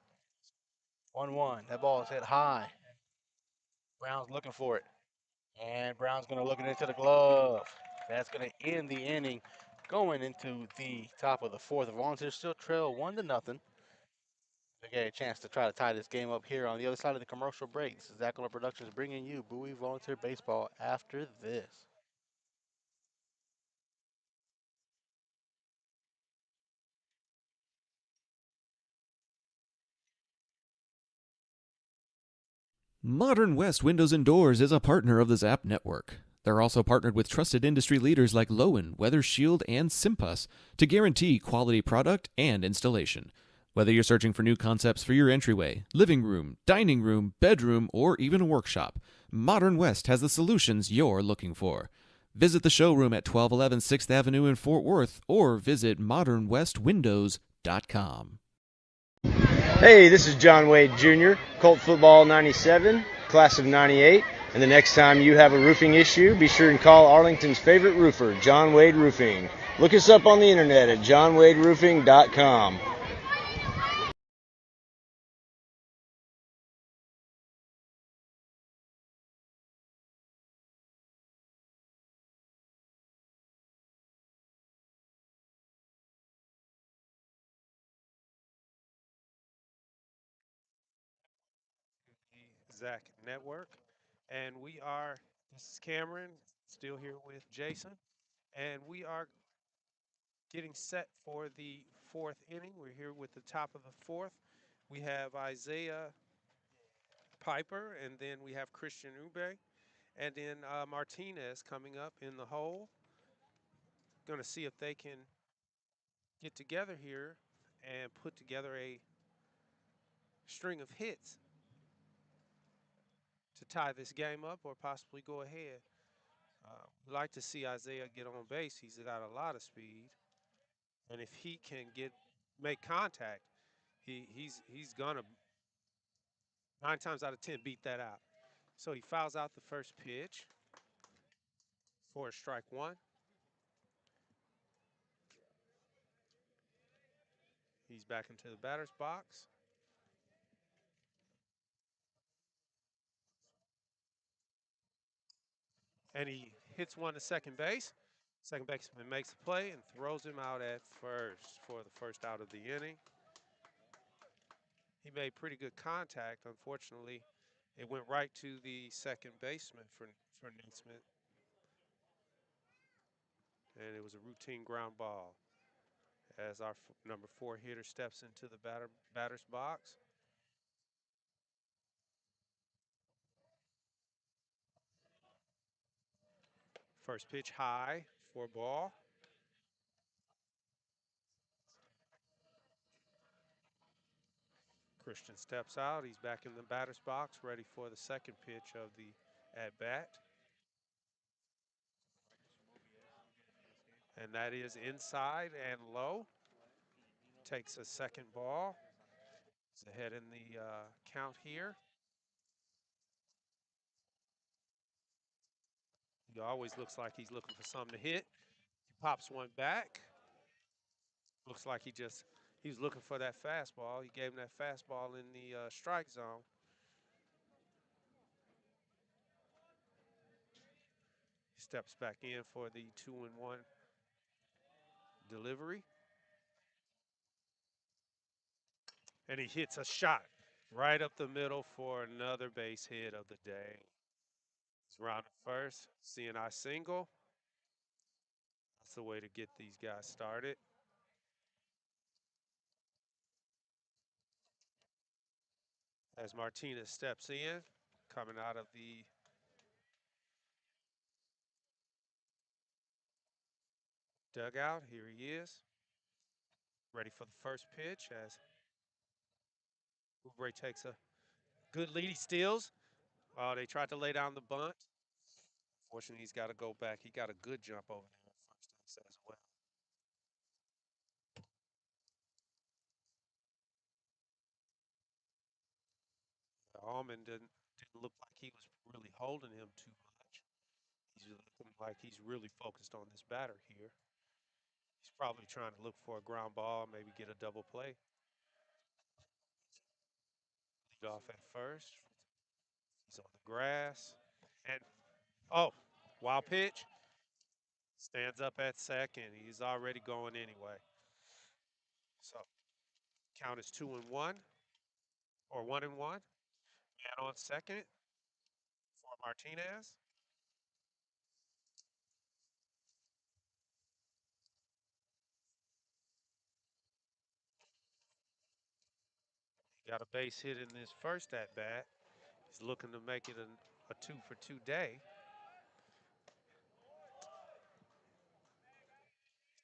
S3: 1-1. That ball is hit high. Brown's looking for it. And Brown's going to look it into the glove. That's going to end the inning. Going into the top of the 4th. The Volunteers still trail 1-0. They get a chance to try to tie this game up here on the other side of the commercial break. This is Zachula Productions bringing you Bowie Volunteer Baseball after this.
S4: Modern West Windows and Doors is a partner of the Zap Network. They're also partnered with trusted industry leaders like Lowen, Weather Shield, and Simpas to guarantee quality product and installation. Whether you're searching for new concepts for your entryway, living room, dining room, bedroom, or even a workshop, Modern West has the solutions you're looking for. Visit the showroom at 1211 6th Avenue in Fort Worth or visit modernwestwindows.com.
S7: Hey, this is John Wade Jr., Colt Football 97, class of 98. And the next time you have a roofing issue, be sure and call Arlington's favorite roofer, John Wade Roofing. Look us up on the internet at johnwaderoofing.com.
S5: Zach Network. And this is Cameron, still here with Jason. And we are getting set for the 4th inning. We're here with the top of the 4th. We have Isaiah Piper, and then we have Christian Ube, and then Martinez coming up in the hole. Going to see if they can get together here and put together a string of hits to tie this game up or possibly go ahead. We like to see Isaiah get on base. He's got a lot of speed, and if he can make contact, he's gonna 9 times out of 10 beat that out. So he fouls out the first pitch for strike 1. He's back into the batter's box. And he hits one to second base. Second baseman makes the play and throws him out at first for the first out of the inning. He made pretty good contact. Unfortunately, it went right to the second baseman for Nimitz. And it was a routine ground ball as our number 4 hitter steps into the batter's box. First pitch high for ball. Christian steps out. He's back in the batter's box, ready for the second pitch of the at-bat. and that is inside and low. Takes a second ball. He's ahead in the count here. He always looks like he's looking for something to hit. He pops one back. Looks like he was looking for that fastball. He gave him that fastball in the strike zone. He steps back in for the 2-1 delivery. And he hits a shot right up the middle for another base hit of the day. He's rounded first, CNI single. That's the way to get these guys started. As Martinez steps in, coming out of the dugout, here he is. Ready for the first pitch as Oubre takes a good lead. He steals. Oh, they tried to lay down the bunt. Fortunately, he's got to go back. He got a good jump over there at first as well. Allman didn't look like he was really holding him too much. He's looking like he's really focused on this batter here. He's probably trying to look for a ground ball, maybe get a double play. Lead off at first. He's on the grass. And, oh, wild pitch. Stands up at second. He's already going anyway. So, count is 2-1, or 1-1. Man on second for Martinez. He got a base hit in this first at bat. He's looking to make it a 2-for-2 day.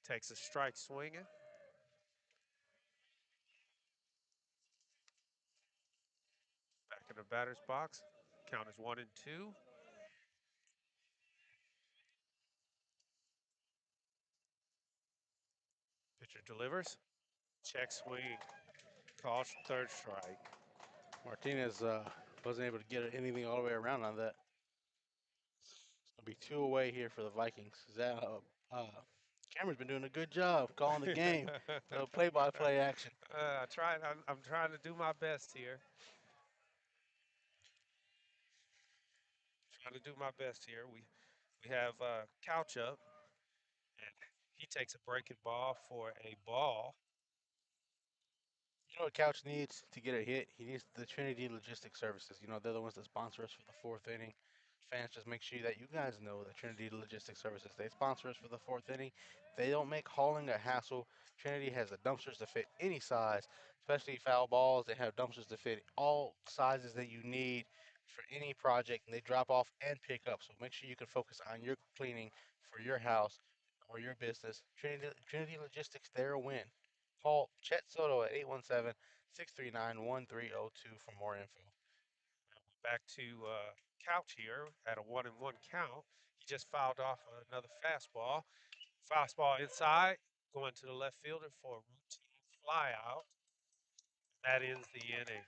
S5: Takes a strike swinging. Back in the batter's box. Count is 1-2. Pitcher delivers. Check swing. Calls third strike.
S3: Martinez wasn't able to get anything all the way around on that. It'll be 2 away here for the Vikings. Cameron's been doing a good job calling the game. Play-by-play action.
S5: I'm trying to do my best here. We have Couch up, and he takes a breaking ball for a ball.
S3: You know what Couch needs to get a hit? He needs the Trinity Logistics Services. You know, they're the ones that sponsor us for the 4th inning. Fans, just make sure that you guys know that Trinity Logistics Services, they sponsor us for the 4th inning. They don't make hauling a hassle. Trinity has the dumpsters to fit any size, especially foul balls. They have dumpsters to fit all sizes that you need for any project, and they drop off and pick up. So make sure you can focus on your cleaning for your house or your business. Trinity Logistics, they're a win. Call Chet Soto at 817-639-1302 for more info.
S5: Back to Couch here at a 1-1 count. He just fouled off another fastball. Fastball inside, going to the left fielder for a routine flyout. That ends the inning.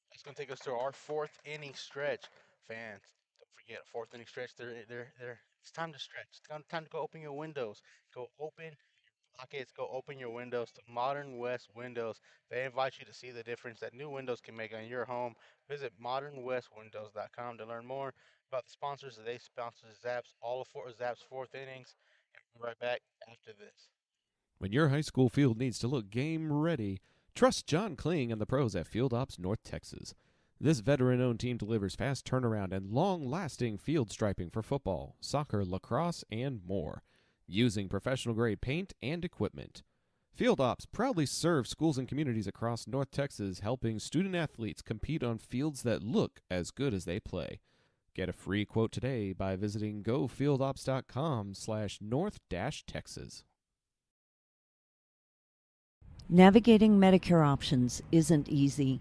S3: That's going to take us to our 4th inning stretch. Fans, don't forget, 4th inning stretch. It's time to stretch. It's time to go open your windows. Go open pockets, go open your windows to Modern West Windows. They invite you to see the difference that new windows can make on your home. Visit modernwestwindows.com to learn more about the sponsors. They sponsor Zapp's, all of Zapp's 4th innings. And we'll be right back after this.
S4: When your high school field needs to look game ready, trust John Kling and the pros at Field Ops North Texas. This veteran-owned team delivers fast turnaround and long-lasting field striping for football, soccer, lacrosse, and more, using professional-grade paint and equipment. Field Ops proudly serves schools and communities across North Texas, helping student-athletes compete on fields that look as good as they play. Get a free quote today by visiting gofieldops.com/north-texas.
S6: Navigating Medicare options isn't easy.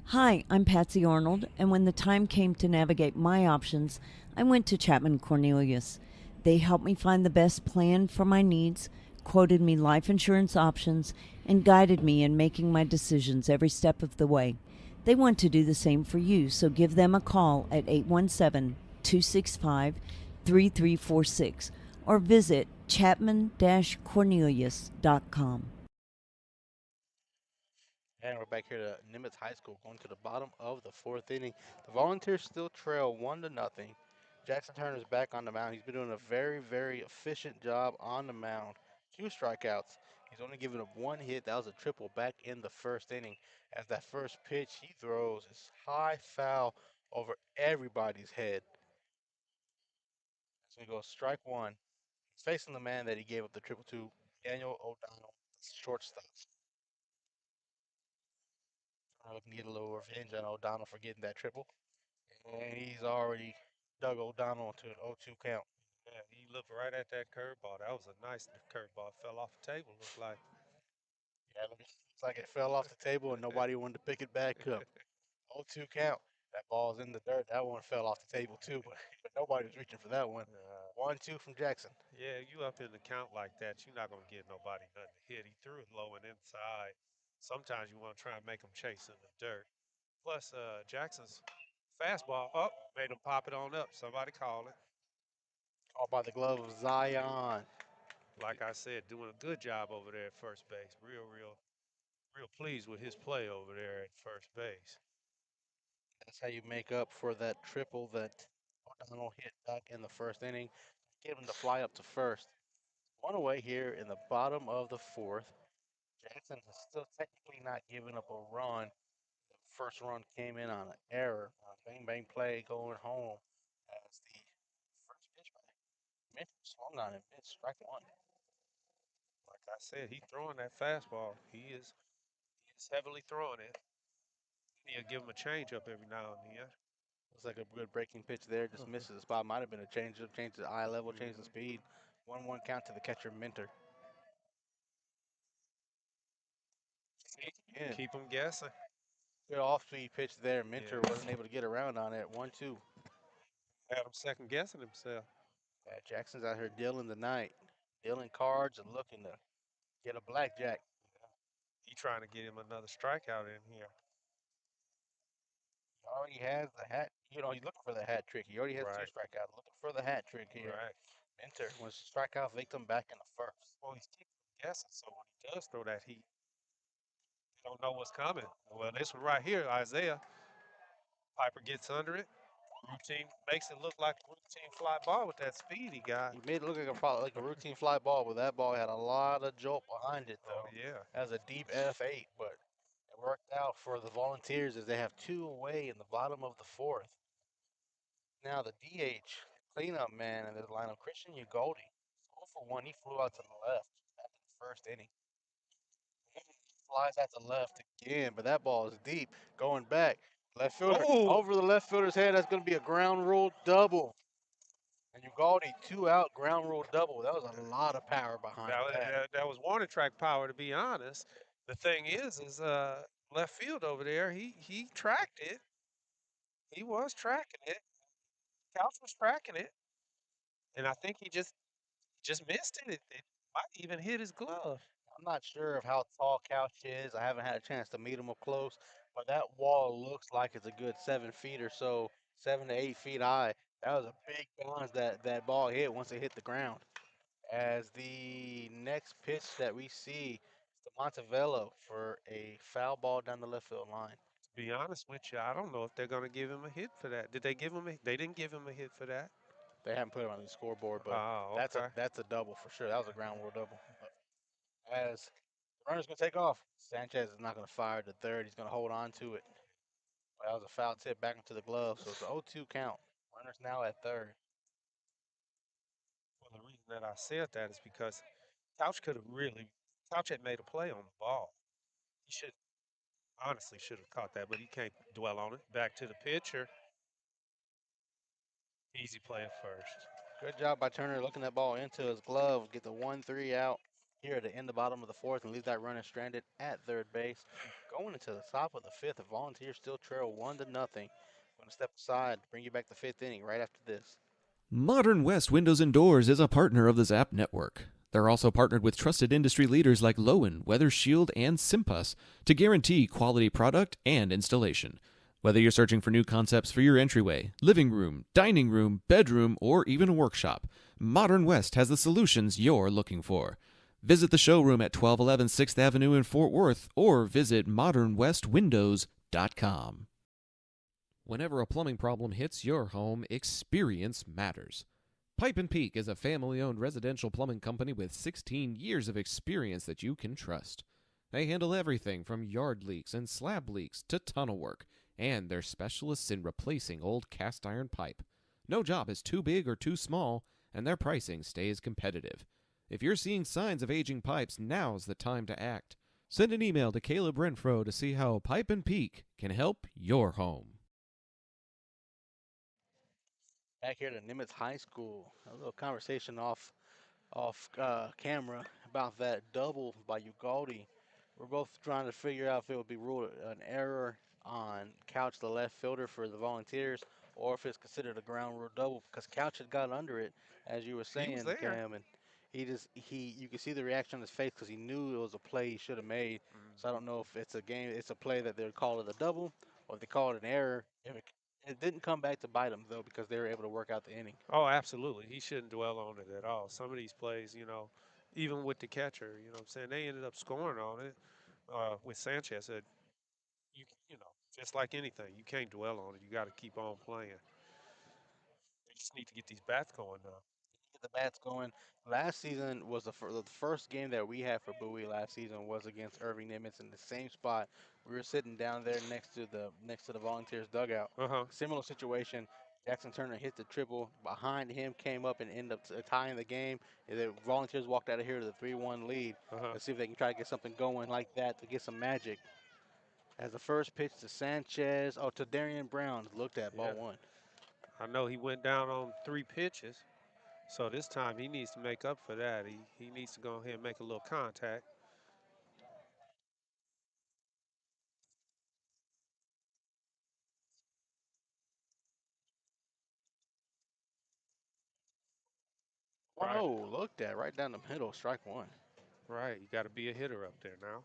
S6: Hi, I'm Patsy Arnold, and when the time came to navigate my options, I went to Chapman Cornelius. They helped me find the best plan for my needs, quoted me life insurance options, and guided me in making my decisions every step of the way. They want to do the same for you, so give them a call at 817 265 3346 or visit chapman-cornelius.com.
S3: And we're back here to Nimitz High School, going to the bottom of the fourth inning. The Volunteers still trail 1-0. Jackson Turner's back on the mound. He's been doing a very, very efficient job on the mound. 2 strikeouts. He's only given up 1 hit. That was a triple back in the first inning. As that first pitch he throws is high foul over everybody's head. So he goes strike 1. He's facing the man that he gave up the triple to, Daniel O'Donnell, shortstop. Looking to get a little revenge on O'Donnell for getting that triple. And he's already dug O'Donnell into an 0-2 count.
S5: Yeah, he looked right at that curveball. That was a nice curveball. Fell off the table, looked like.
S3: Yeah, looks like it fell off the table and nobody wanted to pick it back up. 0-2 count. That ball's in the dirt. That one fell off the table too, but nobody was reaching for that one. 1-2 from Jackson.
S5: Yeah, you up in the count like that, you're not going to get nobody nothing to hit. He threw it low and inside. Sometimes you want to try and make him chase in the dirt. Plus, Jackson's fastball made him pop it on up. Somebody call it.
S3: Called by the glove of Zion.
S5: Like I said, doing a good job over there at first base. Real pleased with his play over there at first base.
S3: That's how you make up for that triple that O'Donnell hit back in the first inning. Get him to fly up to first. 1 away here in the bottom of the fourth. Jackson has still technically not given up a run. The first run came in on an error. Bang bang play going home as the first pitch by Mitchell swung on him. It's strike 1.
S5: Like I said, he throwing that fastball. He is heavily throwing it. He'll give him a changeup every now and then.
S3: Looks like a good breaking pitch there. Just misses the spot. Might have been a changeup. Change the eye level. Change the speed. 1-1 count to the catcher Minter.
S5: Keep him guessing.
S3: Good off-speed pitch there. Minter
S5: Yeah.
S3: wasn't able to get around on it. 1-2.
S5: Had him second guessing himself.
S3: Yeah, Jackson's out here dealing the night, dealing cards and looking to get a blackjack.
S5: He trying to get him another strikeout in here.
S3: He already has the hat. You know, he's looking for the hat trick. He already has 2 strikeouts. Looking for the hat trick here.
S5: Right.
S3: Minter was strikeout victim back in the first.
S5: Well, he's keeping guessing, so when he does throw that heat, you don't know what's coming. Well, this one right here, Isaiah. Piper gets under it. Routine makes it look like a routine fly ball with that speed he got.
S3: He made it look like a routine fly ball, but that ball had a lot of jolt behind it, though.
S5: Oh, yeah.
S3: That was a deep F8, but it worked out for the Volunteers as they have 2 away in the bottom of the fourth. Now the DH cleanup man in this lineup, Christian Ugoldi. 0 for 1. He flew out to the left after the first inning. Flies out to left again, but that ball is deep. Going back. Left fielder over the left fielder's head. That's going to be a ground rule double. And Ugoldi 2 out ground rule double. That was a lot of power behind that.
S5: That was warning track power, to be honest. The thing is left field over there, he tracked it. He was tracking it. Couch was tracking it. And I think he just missed it. It might even hit his glove.
S3: I'm not sure of how tall Couch is. I haven't had a chance to meet him up close, but that wall looks like it's a good 7 feet or so, 7 to 8 feet high. That was a big bounce that ball hit once it hit the ground. As the next pitch that we see is to Montevello for a foul ball down the left field line.
S5: To be honest with you, I don't know if they're going to give him a hit for that. Did they give him they didn't give him a hit for that.
S3: They haven't put it on the scoreboard, but that's a double for sure. That was a ground rule double. As the runner's going to take off, Sanchez is not going to fire to third. He's going to hold on to it. That was a foul tip back into the glove, so it's an 0-2 count. Runner's now at third.
S5: Well, the reason that I said that is because Couch had made a play on the ball. He honestly should have caught that, but he can't dwell on it. Back to the pitcher. Easy play at first.
S3: Good job by Turner looking that ball into his glove. Get the 1-3 out here at the end, the bottom of the fourth, and leave that runner stranded at third base. Going into the top of the fifth, the Volunteers still trail 1-0. Going to step aside, bring you back the fifth inning right after this.
S4: Modern West Windows and Doors is a partner of the Zap Network. They're also partnered with trusted industry leaders like Lowen, Weather Shield, and Simpus to guarantee quality product and installation. Whether you're searching for new concepts for your entryway, living room, dining room, bedroom, or even a workshop, Modern West has the solutions you're looking for. Visit the showroom at 1211 6th Avenue in Fort Worth or visit modernwestwindows.com. Whenever a plumbing problem hits your home, experience matters. Pipe and Peak is a family-owned residential plumbing company with 16 years of experience that you can trust. They handle everything from yard leaks and slab leaks to tunnel work, and they're specialists in replacing old cast iron pipe. No job is too big or too small, and their pricing stays competitive. If you're seeing signs of aging pipes, now's the time to act. Send an email to Caleb Renfro to see how Pipe and Peak can help your home.
S3: Back here at Nimitz High School, a little conversation off camera about that double by Ugaldi. We're both trying to figure out if it would be ruled an error on Couch, the left fielder for the Volunteers, or if it's considered a ground rule double because Couch had got under it, as you were saying,
S5: was there.
S3: Cam, and you could see the reaction on his face because he knew it was a play he should have made. So I don't know if it's a play that they would call it a double, or if they call it an error. If it didn't come back to bite them though because they were able to work out the inning.
S5: Oh, absolutely. He shouldn't dwell on it at all. Some of these plays, even with the catcher, what I'm saying, they ended up scoring on it with Sanchez. Just like anything, you can't dwell on it. You got to keep on playing. They just need to get these bats going now.
S3: Get the bats going. Last season was the first game that we had for Bowie last season was against Irving Nimitz in the same spot. We were sitting down there next to the Volunteers dugout.
S5: Uh-huh.
S3: Similar situation. Jackson Turner hit the triple. Behind him came up and ended up tying the game. And the Volunteers walked out of here to the 3-1 lead.
S5: Uh-huh.
S3: Let's see if they can try to get something going like that to get some magic. As the first pitch to Sanchez, to Darian Brown, looked at ball one.
S5: I know he went down on 3 pitches. So this time he needs to make up for that. He needs to go ahead and make a little contact.
S3: Right. Oh, looked at right down the middle, strike one.
S5: Right, you got to be a hitter up there now.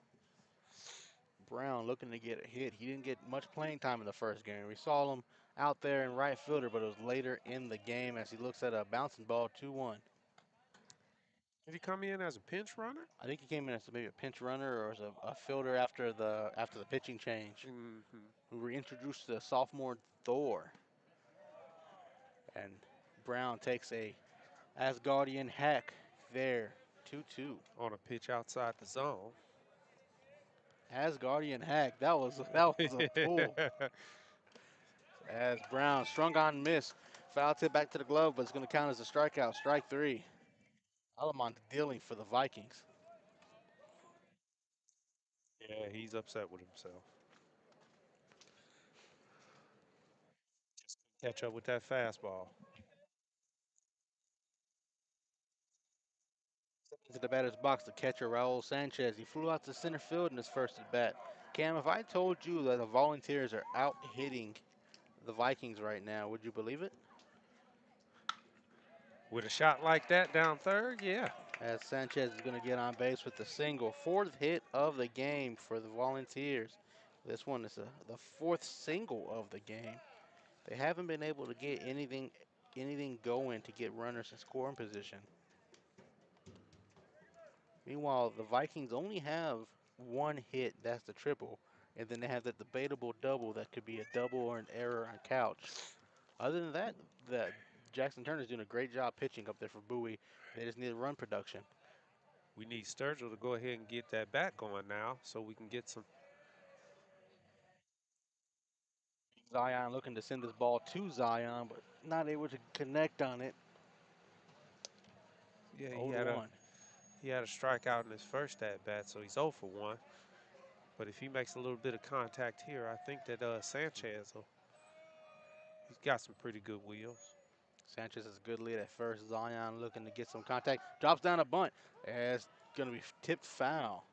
S3: Brown looking to get a hit. He didn't get much playing time in the first game. We saw him out there in right fielder, but it was later in the game as he looks at a bouncing ball, 2-1.
S5: Did he come in as a pinch runner?
S3: I think he came in as maybe a pinch runner or as a fielder after the pitching change. We reintroduced the sophomore Thor. And Brown takes a Asgardian hack there, 2-2.
S5: On a pitch outside the zone.
S3: Asgardian hack, that was a pull. As Brown strung on miss, foul tip back to the glove, but it's going to count as a strikeout, strike three. Alamont dealing for the Vikings.
S5: Yeah, he's upset with himself. Just catch up with that fastball.
S3: Into the batter's box, the catcher Raul Sanchez. He flew out to center field in his first at bat. Cam, if I told you that the Volunteers are out hitting the Vikings right now, would you believe it?
S5: With a shot like that down third, yeah.
S3: As Sanchez is going to get on base with the single. Fourth hit of the game for the Volunteers. This one is the fourth single of the game. They haven't been able to get anything going to get runners in scoring position. Meanwhile, the Vikings only have one hit, that's the triple, and then they have that debatable double that could be a double or an error on Couch. Other than that, Jackson Turner's doing a great job pitching up there for Bowie. They just need a run production.
S5: We need Sturgill to go ahead and get that bat going now so we can get some.
S3: Zion looking to send this ball to Zion, but not able to connect on it.
S5: Yeah,
S3: 0-1.
S5: He had a strikeout in his first at-bat, so he's 0 for 1. But if he makes a little bit of contact here, I think that Sanchez, he's got some pretty good wheels.
S3: Sanchez is a good lead at first. Zion looking to get some contact. Drops down a bunt. It's going to be tipped foul.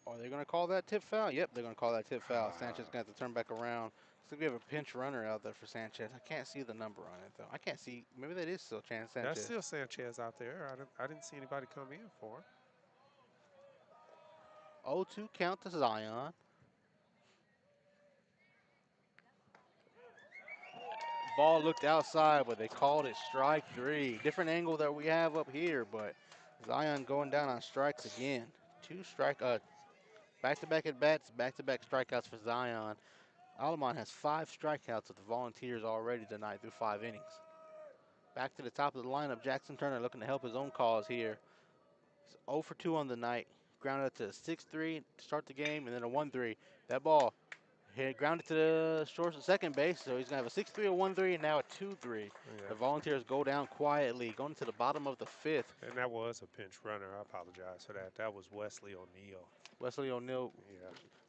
S3: Are they going to call that tip foul? Yep, they're going to call that tip foul. Sanchez going to have to turn back around. So we have a pinch runner out there for Sanchez. I can't see the number on it, though. I can't see. Maybe that is still Sanchez.
S5: That's still Sanchez out there. I didn't see anybody come in for him.
S3: 0-2 count to Zion. Ball looked outside, but they called it strike 3. Different angle that we have up here, but Zion going down on strikes again. Back-to-back at bats, back-to-back strikeouts for Zion. Alamon has 5 strikeouts with the Volunteers already tonight through 5 innings. Back to the top of the lineup, Jackson Turner looking to help his own cause here. He's 0 for 2 on the night. Grounded out to a 6-3 to start the game, and then a 1-3. That ball hit grounded to the short second base, so he's going to have a 6-3, a 1-3, and now a 2-3.
S5: Yeah.
S3: The Volunteers go down quietly, going to the bottom of the 5th.
S5: And that was a pinch runner. I apologize for that. That was Wesley O'Neal.
S3: Wesley O'Neal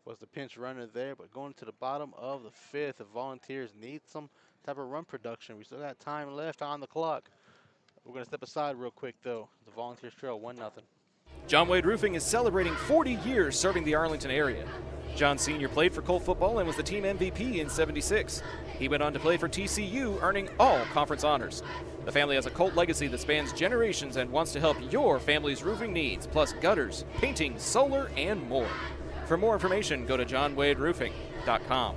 S3: was the pinch runner there, but going to the bottom of the 5th, the Volunteers need some type of run production. We still got time left on the clock. We're going to step aside real quick, though. The Volunteers trail 1-0.
S1: John Wade Roofing is celebrating 40 years serving the Arlington area. John Sr. played for Colt football and was the team MVP in '76. He went on to play for TCU, earning all conference honors. The family has a Colt legacy that spans generations and wants to help your family's roofing needs, plus gutters, painting, solar, and more. For more information, go to johnwaderoofing.com.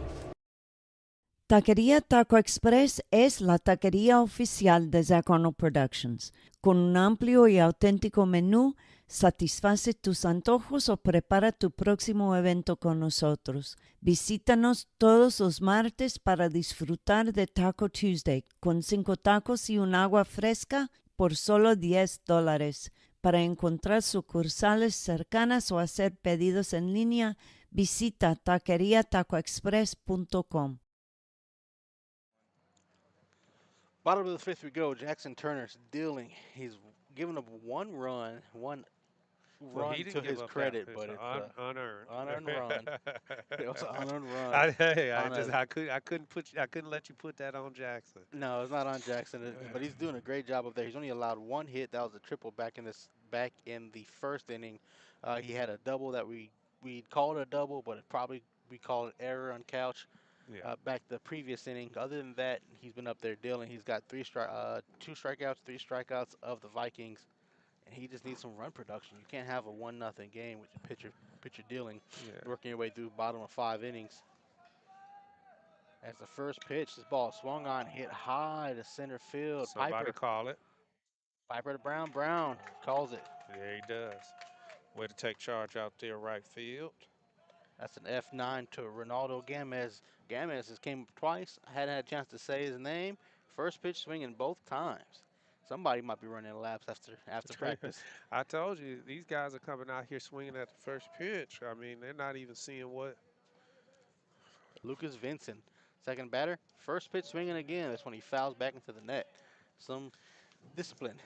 S6: Taquería Taco Express es la taquería oficial de Zach Arnold Productions. Con un amplio y auténtico menú, satisface tus antojos o prepara tu próximo evento con nosotros. Visítanos todos los martes para disfrutar de Taco Tuesday con 5 tacos y un agua fresca por solo $10. Para encontrar sucursales cercanas o hacer pedidos en línea, visita taqueriatacoexpress.com.
S3: Bottom of the 5th we go. Jackson Turner's dealing. He's given up 1 run,
S5: He didn't
S3: to
S5: give
S3: his
S5: up
S3: credit,
S5: that.
S3: but it's
S5: unearned.
S3: unearned run. It was an unearned run.
S5: I couldn't let you put that on Jackson.
S3: No, it's not on Jackson, but he's doing a great job up there. He's only allowed 1 hit. That was a triple back in the first inning. He had a double that we called a double, but we called it error on couch.
S5: Yeah.
S3: Back the previous inning. Other than that, he's been up there dealing. He's got 2 strikeouts, 3 strikeouts of the Vikings, and he just needs some run production. You can't have a 1-0 game with your pitcher dealing, working your way through bottom of 5 innings. As the first pitch, this ball swung on, hit high to center field.
S5: Somebody call it.
S3: Piper to Brown. Brown calls it.
S5: Yeah, he does. Way to take charge out there, right field.
S3: That's an F9 to Ronaldo Gamez. Gamez has came twice. I hadn't had a chance to say his name. First pitch swinging both times. Somebody might be running laps after practice.
S5: I told you, these guys are coming out here swinging at the first pitch. I mean, they're not even seeing what.
S3: Lucas Vincent, second batter. First pitch swinging again. That's when he fouls back into the net. Some discipline.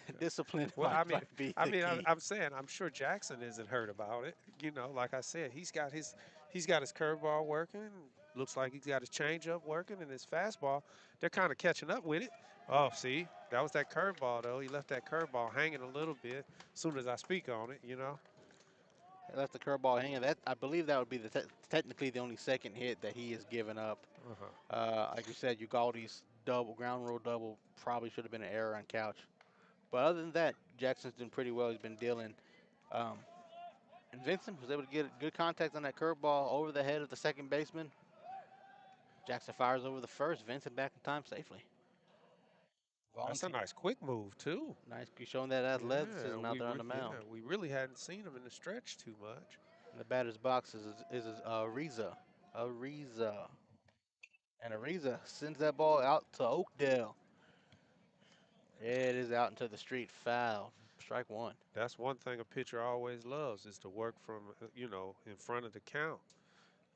S5: Well,
S3: might be the key.
S5: I'm saying, I'm sure Jackson isn't hurt about it. You know, like I said, he's got his curveball working. Looks like he's got his changeup working and his fastball. They're kind of catching up with it. Oh, see, that was that curveball though. He left that curveball hanging a little bit. As soon as I speak on it, you know.
S3: He left the curveball hanging. I believe that would be technically the only second hit that he has given up. Like you said, Ugaldi's ground rule double probably should have been an error on couch. But other than that, Jackson's doing pretty well. He's been dealing. And Vincent was able to get good contact on that curveball over the head of the second baseman. Jackson fires over the first. Vincent back in time safely.
S5: That's a nice quick move, too.
S3: Nice. He's showing that athleticism out there on the mound.
S5: Yeah, we really hadn't seen him in the stretch too much.
S3: In the batter's box is Ariza. And Ariza sends that ball out to Oakdale. It is out into the street. Foul. Strike 1.
S5: That's one thing a pitcher always loves is to work from, in front of the count.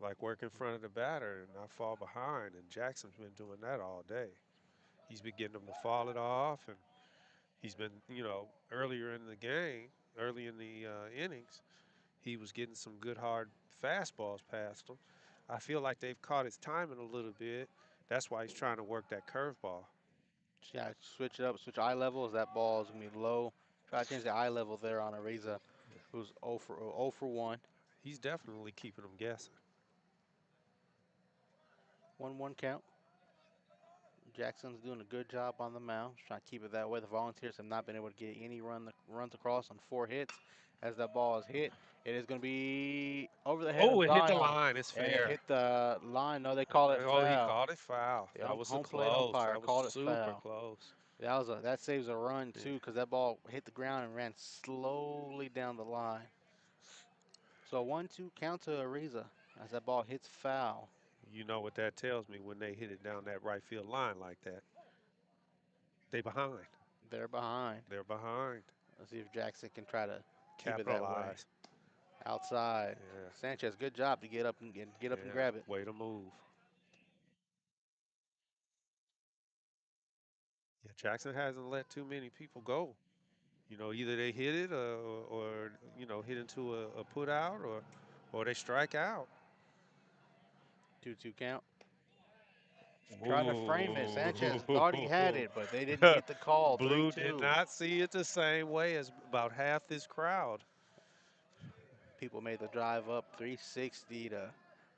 S5: Like work in front of the batter and not fall behind. And Jackson's been doing that all day. He's been getting them to fall it off. And he's been, earlier in the game, early in the innings, he was getting some good hard fastballs past him. I feel like they've caught his timing a little bit. That's why he's trying to work that curveball.
S3: Yeah, switch it up, switch eye level. As that ball is going to be low. Try to change the eye level there on Ariza, who's 0 for 1.
S5: He's definitely keeping them guessing.
S3: 1-1 count. Jackson's doing a good job on the mound, trying to keep it that way. The Volunteers have not been able to get any runs across on 4 hits. As that ball is hit, it is going to be over the head of
S5: Oh, it hit the
S3: Zion.
S5: line. It's
S3: And it
S5: fair.
S3: hit the line. No, they call it
S5: Oh, he
S3: foul.
S5: called it foul.
S3: The
S5: That was a
S3: home plate
S5: close.
S3: umpire
S5: That was
S3: called it
S5: super
S3: foul.
S5: close.
S3: That saves a run too, because that ball hit the ground and ran slowly down the line. So 1-2 count to Ariza as that ball hits foul.
S5: You know what that tells me when they hit it down that right field line like that. They behind.
S3: They're behind.
S5: They're behind.
S3: Let's see if Jackson can try to keep it that way.
S5: Capitalize.
S3: Outside.
S5: Yeah.
S3: Sanchez, good job to get up and and grab it.
S5: Way to move. Yeah, Jackson hasn't let too many people go. You know, either they hit it or you know, hit into a put out or they strike out.
S3: 2-2 count. Trying to frame it. Sanchez thought he had it, but they didn't get the call.
S5: Blue
S3: 3-2.
S5: did not see it the same way as about half this crowd.
S3: People made the drive up 360 to,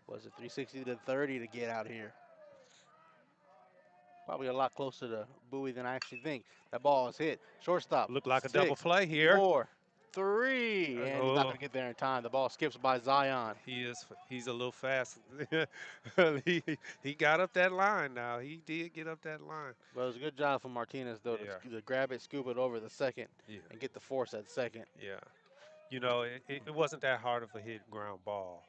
S3: was it 360 to 30 to get out here. Probably a lot closer to Bowie than I actually think. That ball is hit. Shortstop.
S5: Looked like a
S3: 6,
S5: double play here.
S3: 4, 3, and he's not going to get there in time. The ball skips by Zion.
S5: He's a little fast. he got up that line now. He did get up that line.
S3: But it was a good job from Martinez, though, to grab it, scoop it over the second, and get the force at second.
S5: Yeah. You know, it wasn't that hard of a hit ground ball.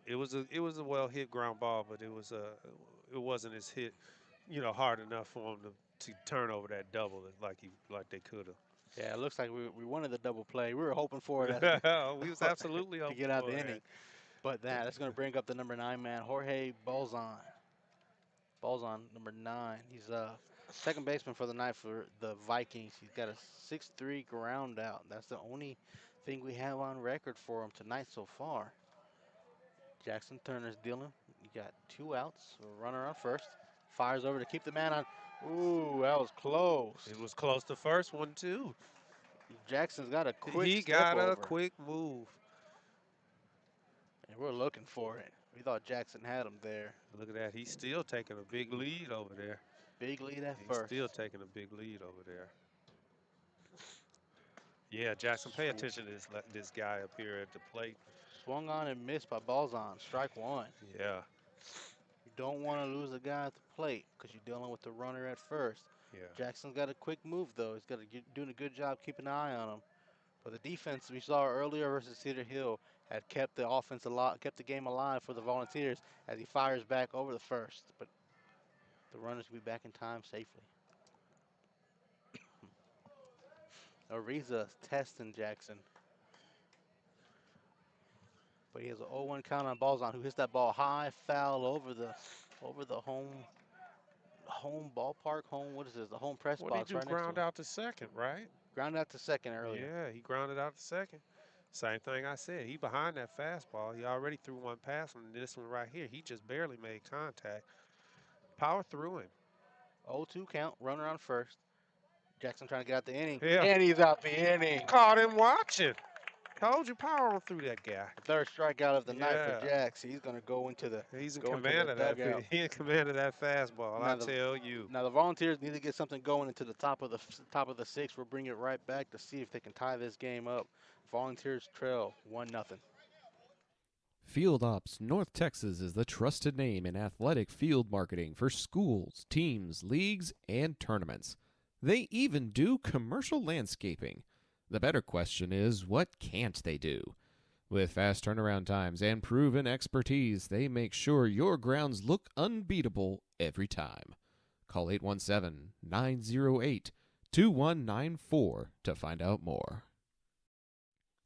S5: It was a well hit ground ball, but it wasn't as hit, you know, hard enough for him to turn over that double like they could have.
S3: Yeah, it looks like we wanted the double play. We were hoping for it
S5: We was absolutely
S3: to
S5: hoping
S3: get out
S5: for
S3: the
S5: that.
S3: inning. But that's going to bring up the number 9 man, Jorge Bolzon. Bolzon, number 9. He's second baseman for the night for the Vikings. He's got a 6-3 ground out. That's the only thing we have on record for him tonight so far. Jackson Turner's dealing. You got 2 outs. A runner on first. Fires over to keep the man on. Ooh, that was close.
S5: It was close to first one too.
S3: Jackson's got a quick
S5: He
S3: step
S5: got
S3: over.
S5: a quick move.
S3: And we're looking for it. We thought Jackson had him there.
S5: Look at that. He's still taking a big lead over there.
S3: Big lead at
S5: He's
S3: first.
S5: still taking a big lead over there. Yeah, Jackson, pay attention to this guy up here at the plate.
S3: Swung on and missed by Balzon. Strike 1.
S5: Yeah.
S3: You don't want to lose a guy at the plate because you're dealing with the runner at first.
S5: Yeah.
S3: Jackson's got a quick move, though. He's got doing a good job keeping an eye on him. But the defense we saw earlier versus Cedar Hill had kept the offense alive, kept the game alive for the Volunteers as he fires back over the first. But the runners will be back in time safely. Ariza testing Jackson. But he has an 0-1 count on Balzon, who hits that ball high, foul over the home ballpark, what is this, the home press
S5: What
S3: box
S5: did you
S3: right next to
S5: ground
S3: him.
S5: out to second, right?
S3: Ground out to second earlier.
S5: Yeah, he grounded out to second. Same thing I said. He behind that fastball. He already threw one pass on this one right here. He just barely made contact. Power through him.
S3: 0-2 count, runner on first. Jackson trying to get out the inning.
S5: Yeah.
S3: And he's out the inning.
S5: Caught him watching. Told you, power on through that guy.
S3: Third strikeout of the night for
S5: Yeah.
S3: Jax. He's going to go into the
S5: He's in
S3: go into
S5: command
S3: the
S5: of that.
S3: dugout.
S5: He in command of that fastball.
S3: Now
S5: I tell you.
S3: Now the Volunteers need to get something going into the top of the 6th. We'll bring it right back to see if they can tie this game up. Volunteers trail 1-0.
S4: Field Ops North Texas is the trusted name in athletic field marketing for schools, teams, leagues, and tournaments. They even do commercial landscaping. The better question is, what can't they do? With fast turnaround times and proven expertise, they make sure your grounds look unbeatable every time. Call 817-908-2194 to find out more.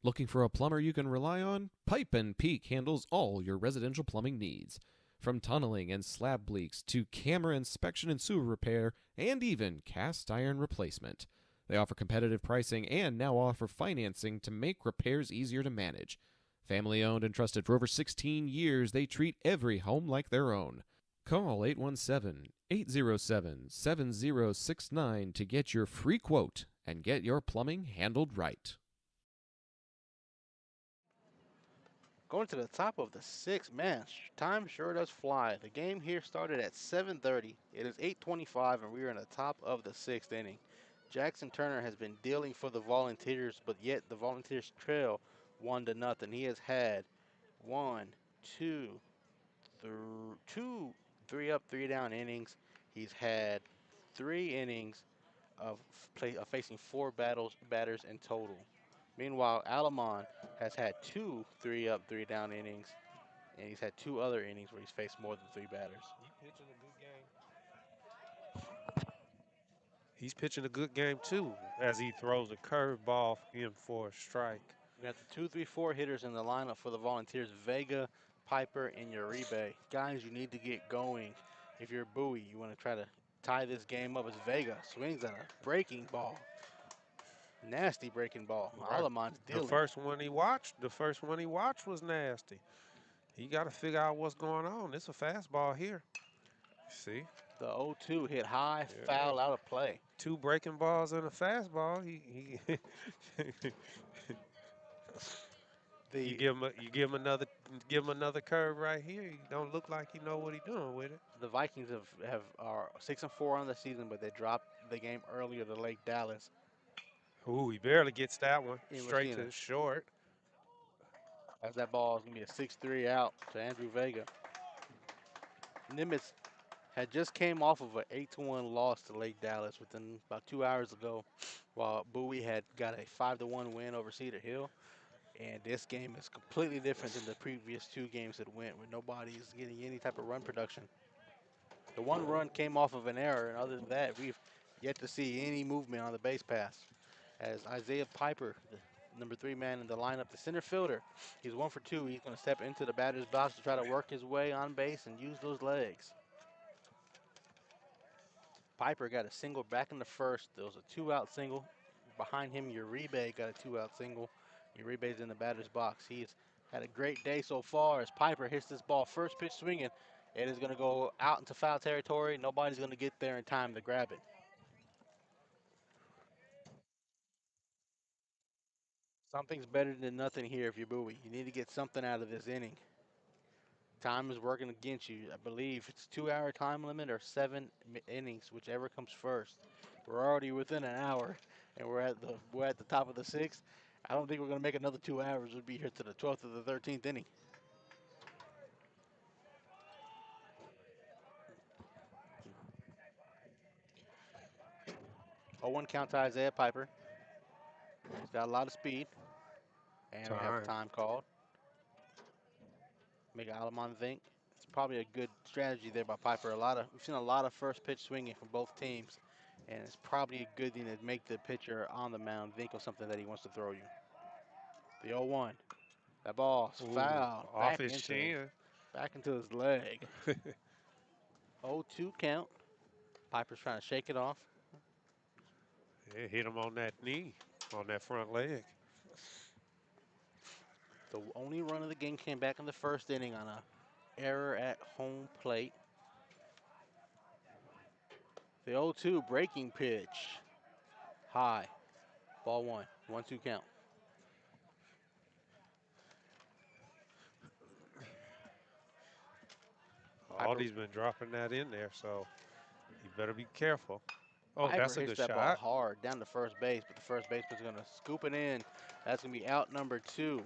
S4: Looking for a plumber you can rely on? Pipe & Peak handles all your residential plumbing needs. From tunneling and slab leaks to camera inspection and sewer repair, and even cast iron replacement. They offer competitive pricing and now offer financing to make repairs easier to manage. Family owned and trusted for over 16 years, they treat every home like their own. Call 817-807-7069 to get your free quote and get your plumbing handled right.
S3: Going to the top of the sixth, man, time sure does fly. The game here started at 7:30. It is 8:25, and we are in the top of the sixth inning. Jackson Turner has been dealing for the Volunteers, but yet the Volunteers trail 1-0. He has had one, two, three up, three down innings. He's had 3 innings of facing four batters in total. Meanwhile, Alamon has had two three up, three down innings, and he's had 2 other innings where he's faced more than 3 batters.
S5: Pitching a good game. He's pitching a good game too, as he throws a curveball in for a strike.
S3: We got the 2, 3, 4 hitters in the lineup for the Volunteers: Vega, Piper, and Uribe. Guys, you need to get going. If you're Bowie, you want to try to tie this game up. As Vega swings at a breaking ball, nasty breaking ball.
S5: Right.
S3: Alamon's
S5: The
S3: dealing.
S5: first one he watched was nasty. He got to figure out what's going on. It's a fastball here. See,
S3: The 0-2 hit high,
S5: Yeah.
S3: foul out of play.
S5: 2 breaking balls and a fastball. He you give him another curve right here. He don't look like he know what he's doing with it.
S3: The Vikings are 6-4 on the season, but they dropped the game earlier to Lake Dallas.
S5: Ooh, he barely gets that one
S3: Yeah, we're
S5: straight
S3: seeing
S5: to
S3: it.
S5: the short.
S3: As that ball is going to be a 6-3 out to Andrew Vega. Nimitz had just came off of an 8-1 loss to Lake Dallas within about 2 hours ago, while Bowie had got a 5-1 win over Cedar Hill. And this game is completely different than the previous 2 games that went, where nobody is getting any type of run production. The 1 run came off of an error, and other than that, we've yet to see any movement on the base pass. As Isaiah Piper, the number 3 man in the lineup, the center fielder, he's 1 for 2. He's going to step into the batter's box to try to work his way on base and use those legs. Piper got a single back in the first. There was a 2-out single. Behind him, Uribe got a 2-out single. Uribe's in the batter's box. He's had a great day so far as Piper hits this ball first pitch swinging. It is going to go out into foul territory. Nobody's going to get there in time to grab it. Something's better than nothing here if you're Bowie. You need to get something out of this inning. Time is working against you. I believe it's 2-hour time limit or 7 innings, whichever comes first. We're already within an hour, and we're at the top of the sixth. I don't think we're going to make another 2 hours. We'll be here to the 12th or the 13th inning. 0-1 count to Isaiah Piper. He's got a lot of speed, and we have time called. Make Alamon think. It's probably a good strategy there by Piper. We've seen a lot of first pitch swinging from both teams, and it's probably a good thing to make the pitcher on the mound think of something that he wants to throw you. The 0-1. That ball's fouled.
S5: Off his chin.
S3: Back into his leg. 0-2 count. Piper's trying to shake it off.
S5: Yeah, hit him on that knee, on that front leg.
S3: The only run of the game came back in the first inning on a error at home plate. The 0-2 breaking pitch. High. Ball 1. 1-2 count.
S5: Aldi's been dropping that in there, so you better be careful. Oh,
S3: Piper
S5: that's a
S3: hits
S5: good
S3: that
S5: shot.
S3: ball hard down to first base, but the first baseman's going to scoop it in. That's going to be out number 2.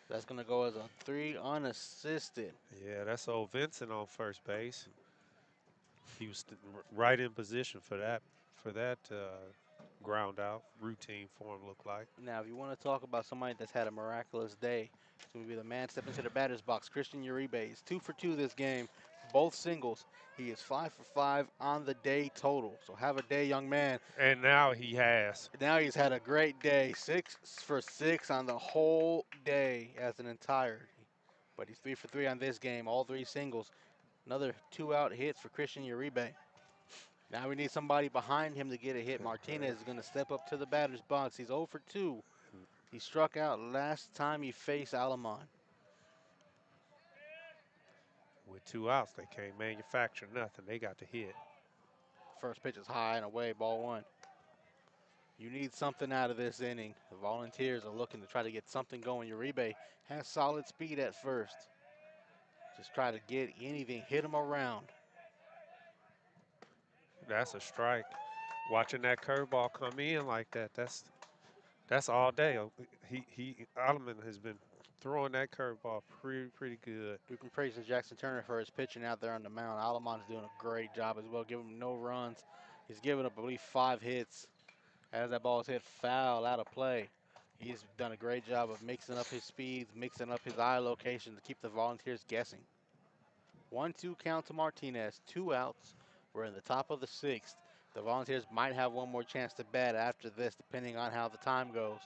S3: That's going to go as a 3 unassisted.
S5: Yeah, that's old Vincent on first base. He was right in position for that ground out routine for him, looked like.
S3: Now, if you want to talk about somebody that's had a miraculous day, it's going to be the man stepping into the batter's box, Christian Uribe. He's 2 for 2 this game, both singles. He is 5 for 5 on the day total. So have a day, young man.
S5: And now he has.
S3: Now he's had a great day, 6 for 6 on the whole day as an entire. But he's 3 for 3 on this game, all 3 singles. Another 2-out hits for Christian Uribe. Now we need somebody behind him to get a hit. Martinez is going to step up to the batter's box. He's 0 for 2. He struck out last time he faced Alamon.
S5: With 2 outs, they can't manufacture nothing. They got to hit.
S3: First pitch is high and away, ball 1. You need something out of this inning. The Volunteers are looking to try to get something going. Uribe has solid speed at first. Just try to get anything, hit him around.
S5: That's a strike. Watching that curveball come in like that, that's all day. Alleman has been throwing that curveball pretty good.
S3: We've been praising Jackson Turner for his pitching out there on the mound. Alamon's doing a great job as well, giving him no runs. He's given up, I believe, 5 hits. As that ball is hit foul out of play, he's done a great job of mixing up his speeds, mixing up his eye location to keep the Volunteers guessing. 1-2 count to Martinez, 2 outs. We're in the top of the 6th. The Volunteers might have one more chance to bat after this, depending on how the time goes.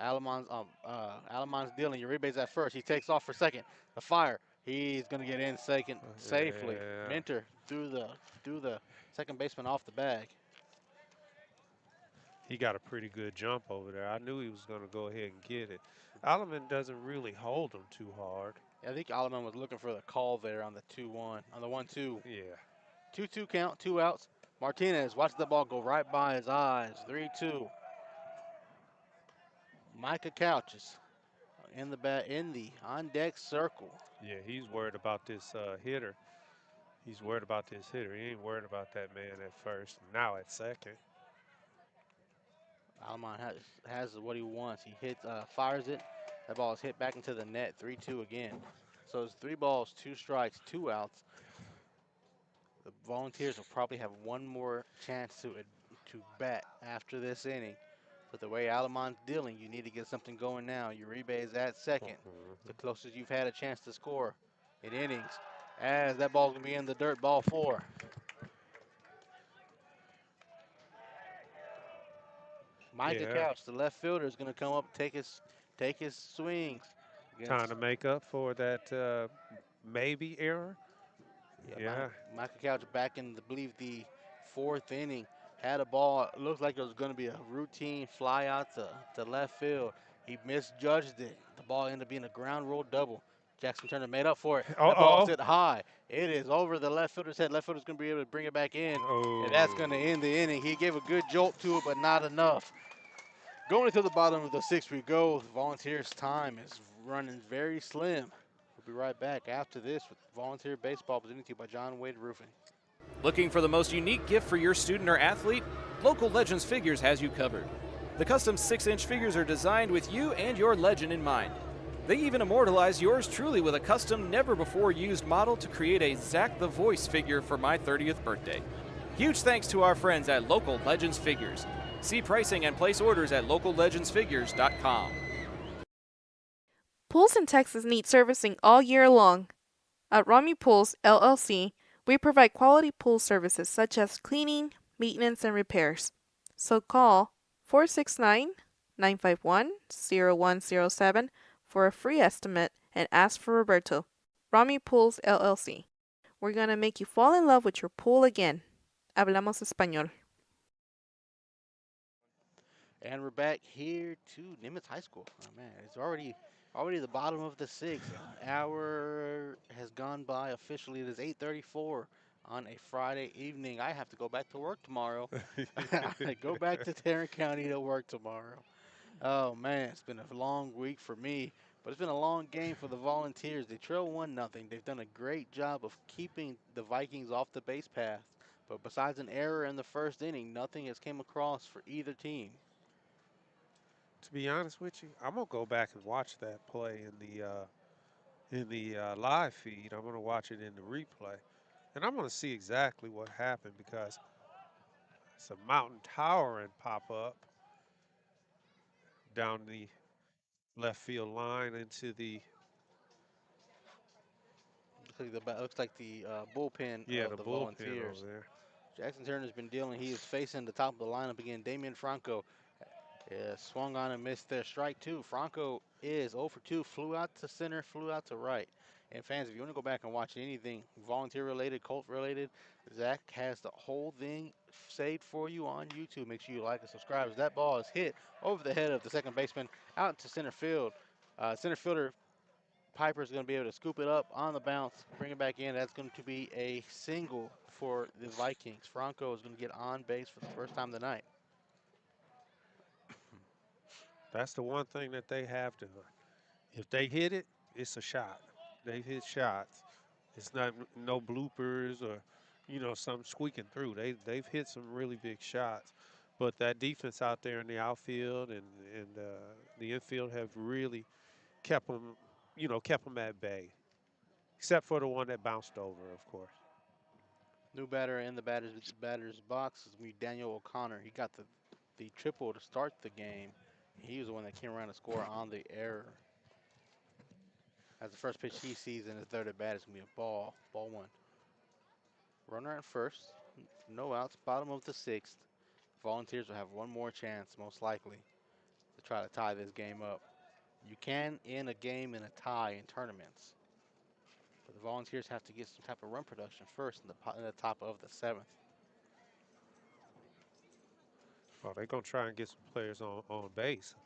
S3: Alamon's dealing. Uribe's at first. He takes off for second. The fire. He's going to get in second safely.
S5: Yeah.
S3: Minter threw the second baseman off the bag.
S5: He got a pretty good jump over there. I knew he was going to go ahead and get it. Alleman doesn't really hold him too hard.
S3: I think Alaman was looking for the call there on the 2-1, on the 1-2.
S5: Yeah.
S3: 2-2 count, 2 outs. Martinez watches the ball go right by his eyes. 3-2. Micah Couches in the on deck circle.
S5: Yeah, he's worried about this hitter. He's worried about this hitter. He ain't worried about that man at first. Now at second.
S3: Alaman has what he wants. He fires it. That ball is hit back into the net. 3-2 again. So it's 3 balls, 2 strikes, 2 outs. The Volunteers will probably have one more chance to bat after this inning. But the way Alamon's dealing, you need to get something going now. Uribe is at second. The closest you've had a chance to score in innings. As that ball's going to be in the dirt, ball 4. Micah Couch, the left fielder, is going to come up, take his swings.
S5: Time to make up for that maybe error. Yeah.
S3: Micah Couch back in, I believe, the 4th inning. Had a ball, it looked like it was going to be a routine fly out to left field. He misjudged it. The ball ended up being a ground rule double. Jackson Turner made up for it. That ball's hit high. It is over the left fielder's head. Left fielder's going to be able to bring it back in. And that's going to end the inning. He gave a good jolt to it, but not enough. Going to the bottom of the 6th we go. The Volunteers' time is running very slim. We'll be right back after this with Volunteer Baseball presented to you by John Wade Roofing.
S1: Looking for the most unique gift for your student or athlete? Local Legends Figures has you covered. The custom 6-inch figures are designed with you and your legend in mind. They even immortalize yours truly with a custom, never-before-used model to create a Zach the Voice figure for my 30th birthday. Huge thanks to our friends at Local Legends Figures. See pricing and place orders at locallegendsfigures.com.
S8: Pools in Texas need servicing all year long. At Rami Pools, LLC, we provide quality pool services such as cleaning, maintenance, and repairs. So call 469-951-0107 for a free estimate and ask for Roberto. Rami Pools, LLC. We're going to make you fall in love with your pool again. Hablamos español.
S3: And we're back here to Nimitz High School. Oh man, it's already the bottom of the 6th. An hour has gone by officially. It is 8:34 on a Friday evening. I have to go back to work tomorrow. I go back to Tarrant County to work tomorrow. Oh man, it's been a long week for me, but it's been a long game for the Volunteers. They trail 1-0. They've done a great job of keeping the Vikings off the base path. But besides an error in the 1st inning, nothing has came across for either team.
S5: To be honest with you, I'm gonna go back and watch that play in the live feed. I'm gonna watch it in the replay, and I'm gonna see exactly what happened because it's a mountain tower and pop up down the left field line into the
S3: looks like the bullpen of the
S5: bullpen
S3: Volunteers.
S5: over there.
S3: Jackson Turner's been dealing. He is facing the top of the lineup again. Damian Franco swung on and missed there. Strike 2. Franco is 0 for 2. Flew out to center, flew out to right. And fans, if you want to go back and watch anything Volunteer related, Colt related, Zach has the whole thing saved for you on YouTube. Make sure you like and subscribe. As that ball is hit over the head of the second baseman out to center field. Center fielder Piper is going to be able to scoop it up on the bounce, bring it back in. That's going to be a single for the Vikings. Franco is going to get on base for the first time tonight.
S5: That's the one thing that they have to. If they hit it, it's a shot. They hit shots. It's not no bloopers or, something squeaking through. They've hit some really big shots, but that defense out there in the outfield and the infield have really kept them, kept them at bay, except for the one that bounced over, of course.
S3: New batter in the batter's box is me, Daniel O'Connor. He got the triple to start the game. He was the one that came around to score on the error. As the first pitch he sees in his third at bat is going to be a ball. Ball one. Runner at first. No outs. Bottom of the sixth. Volunteers will have one more chance, most likely, to try to tie this game up. You can end a game in a tie in tournaments. But the Volunteers have to get some type of run production first in the top of the seventh.
S5: Oh, they're going to try and get some players on base.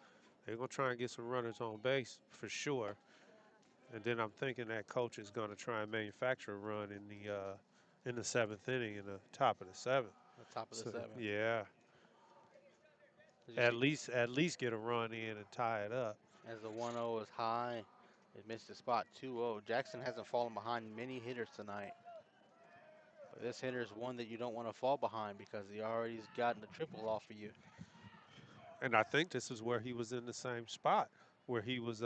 S5: They're going to try and get some runners on base for sure. And then I'm thinking that coach is going to try and manufacture a run in the seventh inning, in the top of the seventh.
S3: The top of the seventh.
S5: Yeah. At least get a run in and tie it up.
S3: As the 1-0 is high, it missed the spot. 2-0. Jackson hasn't fallen behind many hitters tonight. But this hitter is one that you don't want to fall behind because he already has gotten a triple off of you.
S5: And I think this is where he was in the same spot, where he was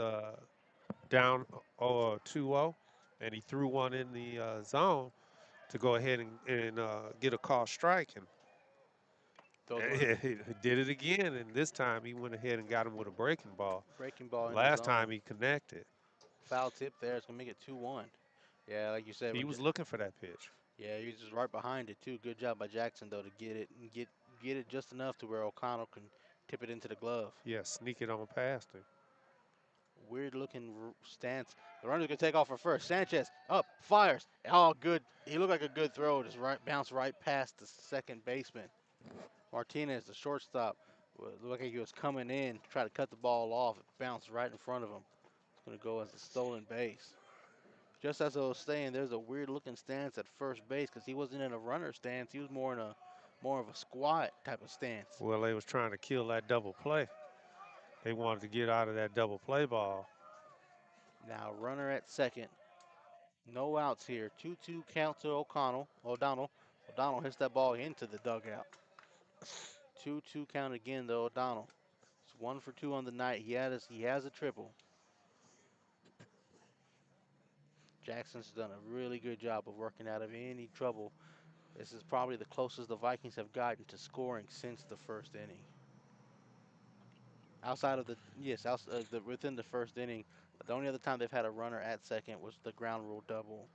S5: down 2-0, and he threw one in the zone to go ahead and get a call strike. And he did it again, and this time he went ahead and got him with a breaking ball.
S3: Breaking ball in the
S5: Last
S3: zone.
S5: time he connected.
S3: Foul tip there. It's going to make it 2-1. Yeah, like you said.
S5: He was looking for that pitch.
S3: Yeah, he was just right behind it, too. Good job by Jackson, though, to get it and get it just enough to where O'Connell can tip it into the glove.
S5: Yeah, sneak it on past him.
S3: Weird-looking stance. The runner's going to take off for first. Sanchez up, fires. Oh, good. He looked like a good throw. Just bounced right past the second baseman. Martinez, the shortstop, looked like he was coming in to try to cut the ball off. It bounced right in front of him. It's going to go as a stolen base. Just as I was saying, there's a weird-looking stance at first base because he wasn't in a runner stance. He was more of a squat type of stance.
S5: Well, they was trying to kill that double play. They wanted to get out of that double play ball.
S3: Now runner at second. No outs here. 2-2 count to O'Donnell. O'Donnell hits that ball into the dugout. 2-2 count again to O'Donnell. It's 1 for 2 on the night. He has a triple. Jackson's done a really good job of working out of any trouble. This is probably the closest the Vikings have gotten to scoring since the first inning. Within the first inning, the only other time they've had a runner at second was the ground rule double.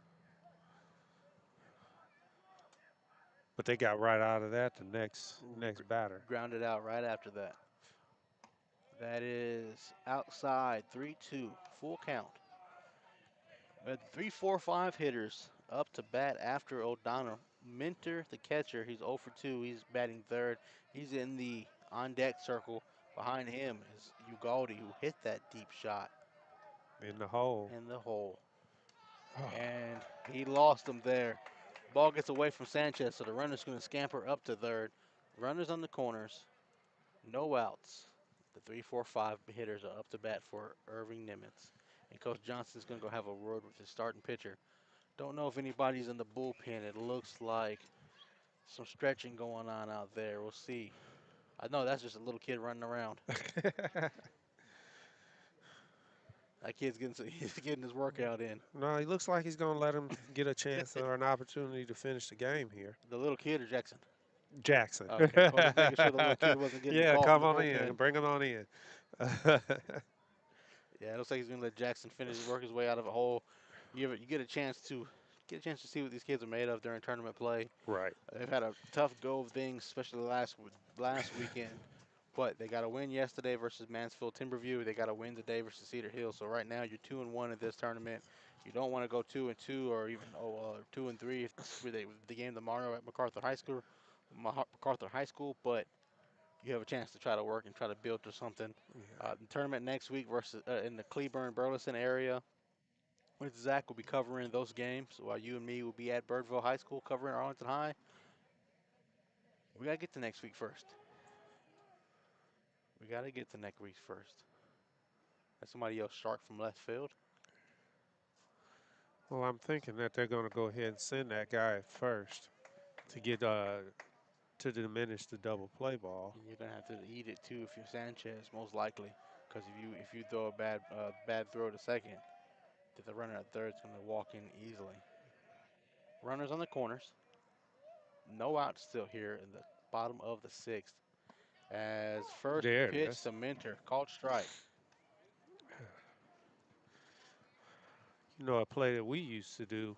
S5: But they got right out of that the next batter.
S3: Grounded out right after that. That is outside, 3-2, full count. 3, 4, 5 hitters up to bat after O'Donnell. Minter, the catcher, he's 0 for 2. He's batting third. He's in the on-deck circle. Behind him is Ugaldi, who hit that deep shot.
S5: In the hole.
S3: And he lost him there. Ball gets away from Sanchez, so the runner's going to scamper up to third. Runners on the corners. No outs. The 3, 4, 5 hitters are up to bat for Irving Nimitz. And Coach Johnson's going to go have a word with his starting pitcher. Don't know if anybody's in the bullpen. It looks like some stretching going on out there. We'll see. I know that's just a little kid running around. That kid's getting his workout in.
S5: No, he looks like he's going to let him get a chance or an opportunity to finish the game here.
S3: The little kid or Jackson?
S5: Jackson.
S3: Okay, well, just making sure the little kid wasn't getting involved.
S5: Yeah, come on in. Bring him on in.
S3: Yeah, it looks like he's going to let Jackson work his way out of a hole. You get a chance to see what these kids are made of during tournament play.
S5: Right.
S3: They've had a tough go of things, especially last weekend. But they got a win yesterday versus Mansfield Timberview. They got a win today versus Cedar Hill. So right now you're 2-1 in this tournament. You don't want to go 2-2 or even 2-3 if the game tomorrow at MacArthur High School. But you have a chance to try to work and try to build to something.
S5: Yeah.
S3: The tournament next week versus in the Cleburne-Burleson area. With Zach will be covering those games while you and me will be at Birdville High School covering Arlington High. We got to get to next week first. We got to get to neck Reese first. That's somebody else shark from left field.
S5: Well, I'm thinking that they're going to go ahead and send that guy at first to get to diminish the double play ball.
S3: You're gonna have to eat it too if you're Sanchez, most likely, because if you throw a bad throw to second, that the runner at third is gonna walk in easily. Runners on the corners, no outs still here in the bottom of the sixth. As first
S5: There it
S3: pitch
S5: is.
S3: to Minter, called strike.
S5: You know, a play that we used to do,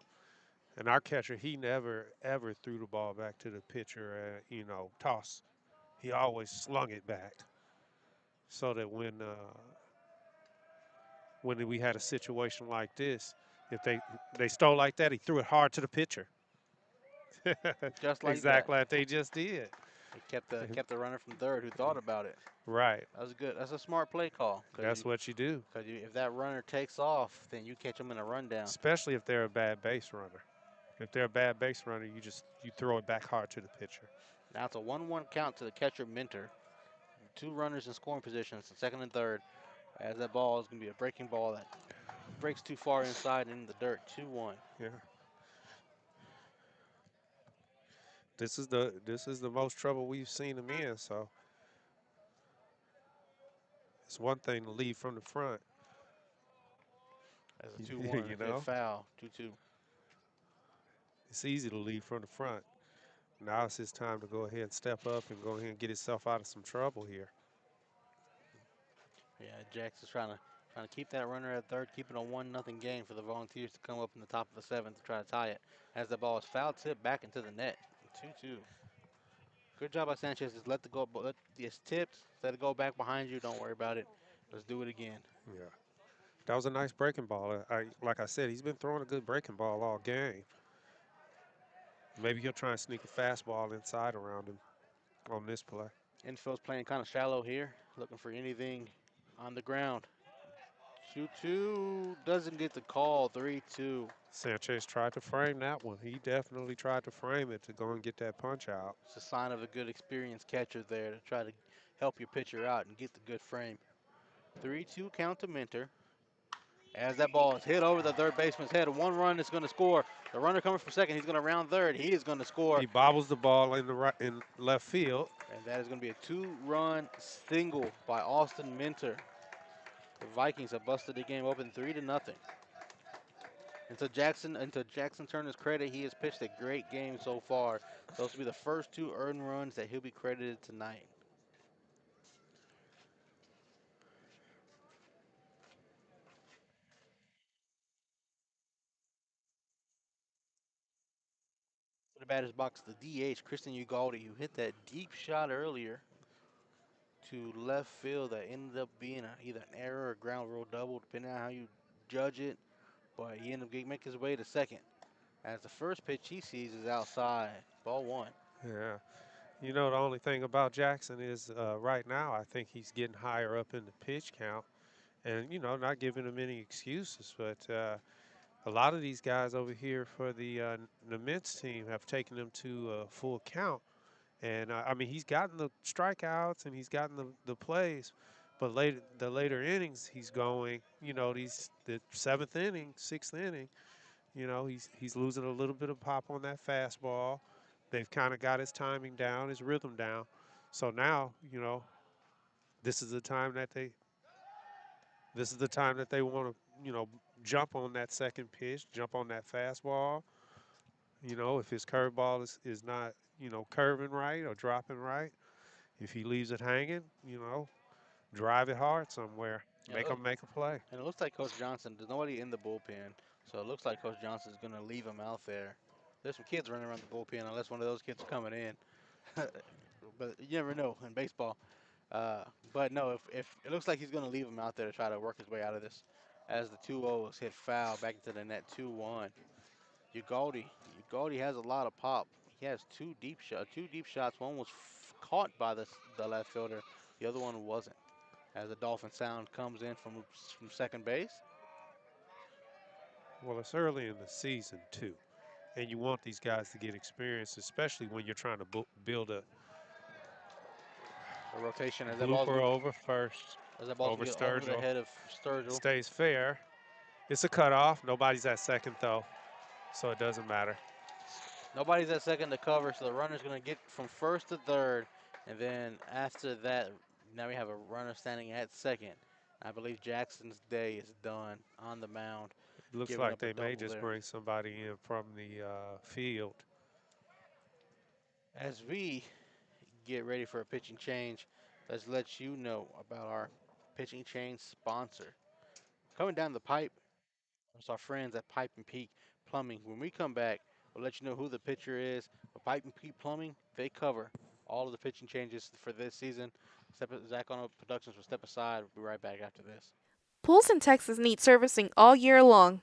S5: and our catcher, he never ever threw the ball back to the pitcher, toss. He always slung it back so that when we had a situation like this, if they stole like that, he threw it hard to the pitcher.
S3: Just like that.
S5: Exactly like they just did.
S3: It kept the runner from third who thought about it.
S5: Right.
S3: That was good. That's a smart play call.
S5: That's what you do,
S3: Because if that runner takes off, then you catch them in a rundown.
S5: especially if they're a bad base runner. If they're a bad base runner, you throw it back hard to the pitcher.
S3: Now it's a 1-1 count to the catcher Minter. Two runners in scoring positions, second and third. As that ball is going to be a breaking ball that breaks too far inside and in the dirt. 2-1.
S5: Yeah. This is the most trouble we've seen him in. So it's one thing to lead from the front.
S3: As a 2-1,
S5: You
S3: hit
S5: know?
S3: foul. 2-2.
S5: It's easy to lead from the front. Now it's his time to go ahead and step up and go ahead and get himself out of some trouble here.
S3: Yeah, Jackson's trying to keep that runner at third, keep it a 1-0 game for the Volunteers to come up in the top of the seventh to try to tie it. As the ball is foul tip back into the net. 2-2. Good job by Sanchez. Just let it's tipped. Let it go back behind you. Don't worry about it. Let's do it again.
S5: Yeah. That was a nice breaking ball. Like I said, he's been throwing a good breaking ball all game. Maybe he'll try and sneak a fastball inside around him on this play.
S3: Infield's playing kind of shallow here, looking for anything on the ground. 2-2 doesn't get the call. 3-2.
S5: Sanchez tried to frame that one. He definitely tried to frame it to go and get that punch out.
S3: It's a sign of a good experienced catcher there to try to help your pitcher out and get the good frame. 3-2 count to Minter. As that ball is hit over the third baseman's head, one run is going to score. The runner coming from second, he's going to round third. He is going to score.
S5: He bobbles the ball in left field.
S3: And that is going to be a 2-run single by Austin Minter. The Vikings have busted the game open 3-0. And to Jackson Turner's credit, he has pitched a great game so far. Those will be the first 2 earned runs that he'll be credited tonight. To the batter's box, the DH, Christian Ugaldi, who hit that deep shot earlier to left field that ended up being either an error or ground rule double, depending on how you judge it. But he ended up making his way to second. As the first pitch he sees is outside, ball 1.
S5: Yeah. You know, the only thing about Jackson is right now I think he's getting higher up in the pitch count. And, not giving him any excuses. But a lot of these guys over here for the Nimitz team have taken him to full count. And, he's gotten the strikeouts and he's gotten the plays. But the later innings he's going, the 7th inning, 6th inning, he's losing a little bit of pop on that fastball. They've kind of got his timing down, his rhythm down. So now, this is the time that they want to, jump on that second pitch, jump on that fastball. If his curveball is not, curving right or dropping right, if he leaves it hanging, drive it hard somewhere. Make him make a play.
S3: And it looks like Coach Johnson, there's nobody in the bullpen, so it looks like Coach Johnson is going to leave him out there. There's some kids running around the bullpen unless one of those kids are coming in. But you never know in baseball. But no, if it looks like he's going to leave him out there to try to work his way out of this. As the 2-0 is hit foul back into the net, 2-1. Ugaldi has a lot of pop. He has two deep shots. One was caught by the left fielder. The other one wasn't. As the Dolphin sound comes in from second base.
S5: Well, it's early in the season, too. And you want these guys to get experience, especially when you're trying to build
S3: A rotation as that ball's
S5: Blooper over first.
S3: as that ball's
S5: Over
S3: get over the
S5: Sturgill.
S3: head of Sturgill.
S5: Stays fair. It's a cutoff. Nobody's at second, though, so it doesn't matter.
S3: Nobody's at second to cover, so the runner's going to get from first to third. And then after that, now we have a runner standing at second. I believe Jackson's day is done on the mound.
S5: It looks
S3: Giving
S5: like
S3: up a
S5: they may
S3: double
S5: just
S3: there.
S5: bring somebody in from the field.
S3: As we get ready for a pitching change, let's let you know about our pitching change sponsor. Coming down the pipe, it's our friends at Pipe and Peak Plumbing. When we come back, we'll let you know who the pitcher is. But Pipe and Peak Plumbing, they cover all of the pitching changes for this season. Zach on Productions will step aside. We'll be right back after this.
S8: Pools in Texas need servicing all year long.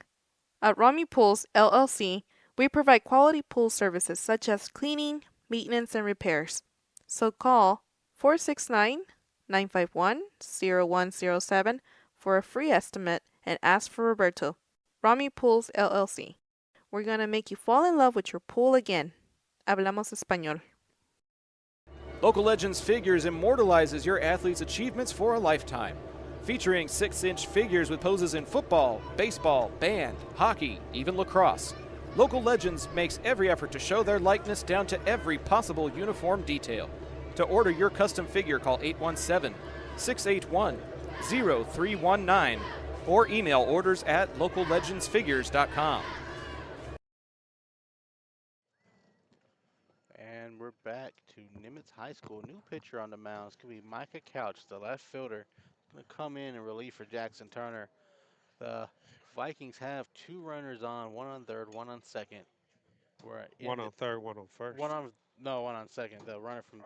S8: At Rami Pools, LLC, we provide quality pool services such as cleaning, maintenance, and repairs. So call 469-951-0107 for a free estimate and ask for Roberto. Rami Pools, LLC. We're going to make you fall in love with your pool again. Hablamos español.
S1: Local Legends Figures immortalizes your athlete's achievements for a lifetime. Featuring 6-inch figures with poses in football, baseball, band, hockey, even lacrosse. Local Legends makes every effort to show their likeness down to every possible uniform detail. To order your custom figure, call 817-681-0319 or email orders at locallegendsfigures.com.
S3: And we're back to Nimitz High School. New pitcher on the mound. It's going to be Micah Couch, the left fielder. Going to come in and relieve for Jackson Turner. The Vikings have 2 runners on, 1 on third, 1 on second.
S5: One on third, one on first.
S3: One on second. The runner from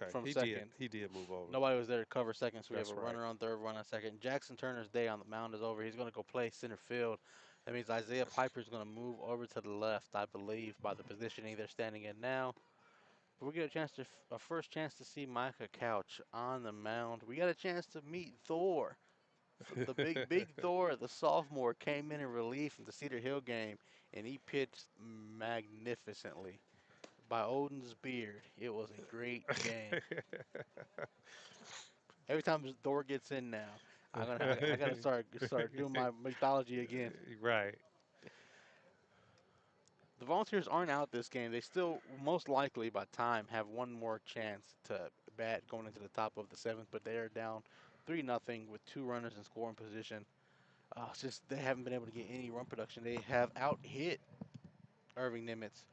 S3: from second.
S5: He did move over.
S3: Nobody was there to cover second, so we
S5: That's
S3: have a
S5: right.
S3: runner on third, runner on second. Jackson Turner's day on the mound is over. He's going to go play center field. That means Isaiah Piper's going to move over to the left, I believe, by the positioning they're standing in now. But we get a first chance to see Micah Couch on the mound. We got a chance to meet Thor. The big Thor, the sophomore, came in relief in the Cedar Hill game, and he pitched magnificently. By Odin's beard, it was a great game. Every time Thor gets in now, I gotta start doing my mythology again.
S5: Right.
S3: The Volunteers aren't out this game. They still, most likely by time, have one more chance to bat going into the top of the 7th, but they are down 3-0 with 2 runners in scoring position. It's just they haven't been able to get any run production. They have out-hit Irving Nimitz,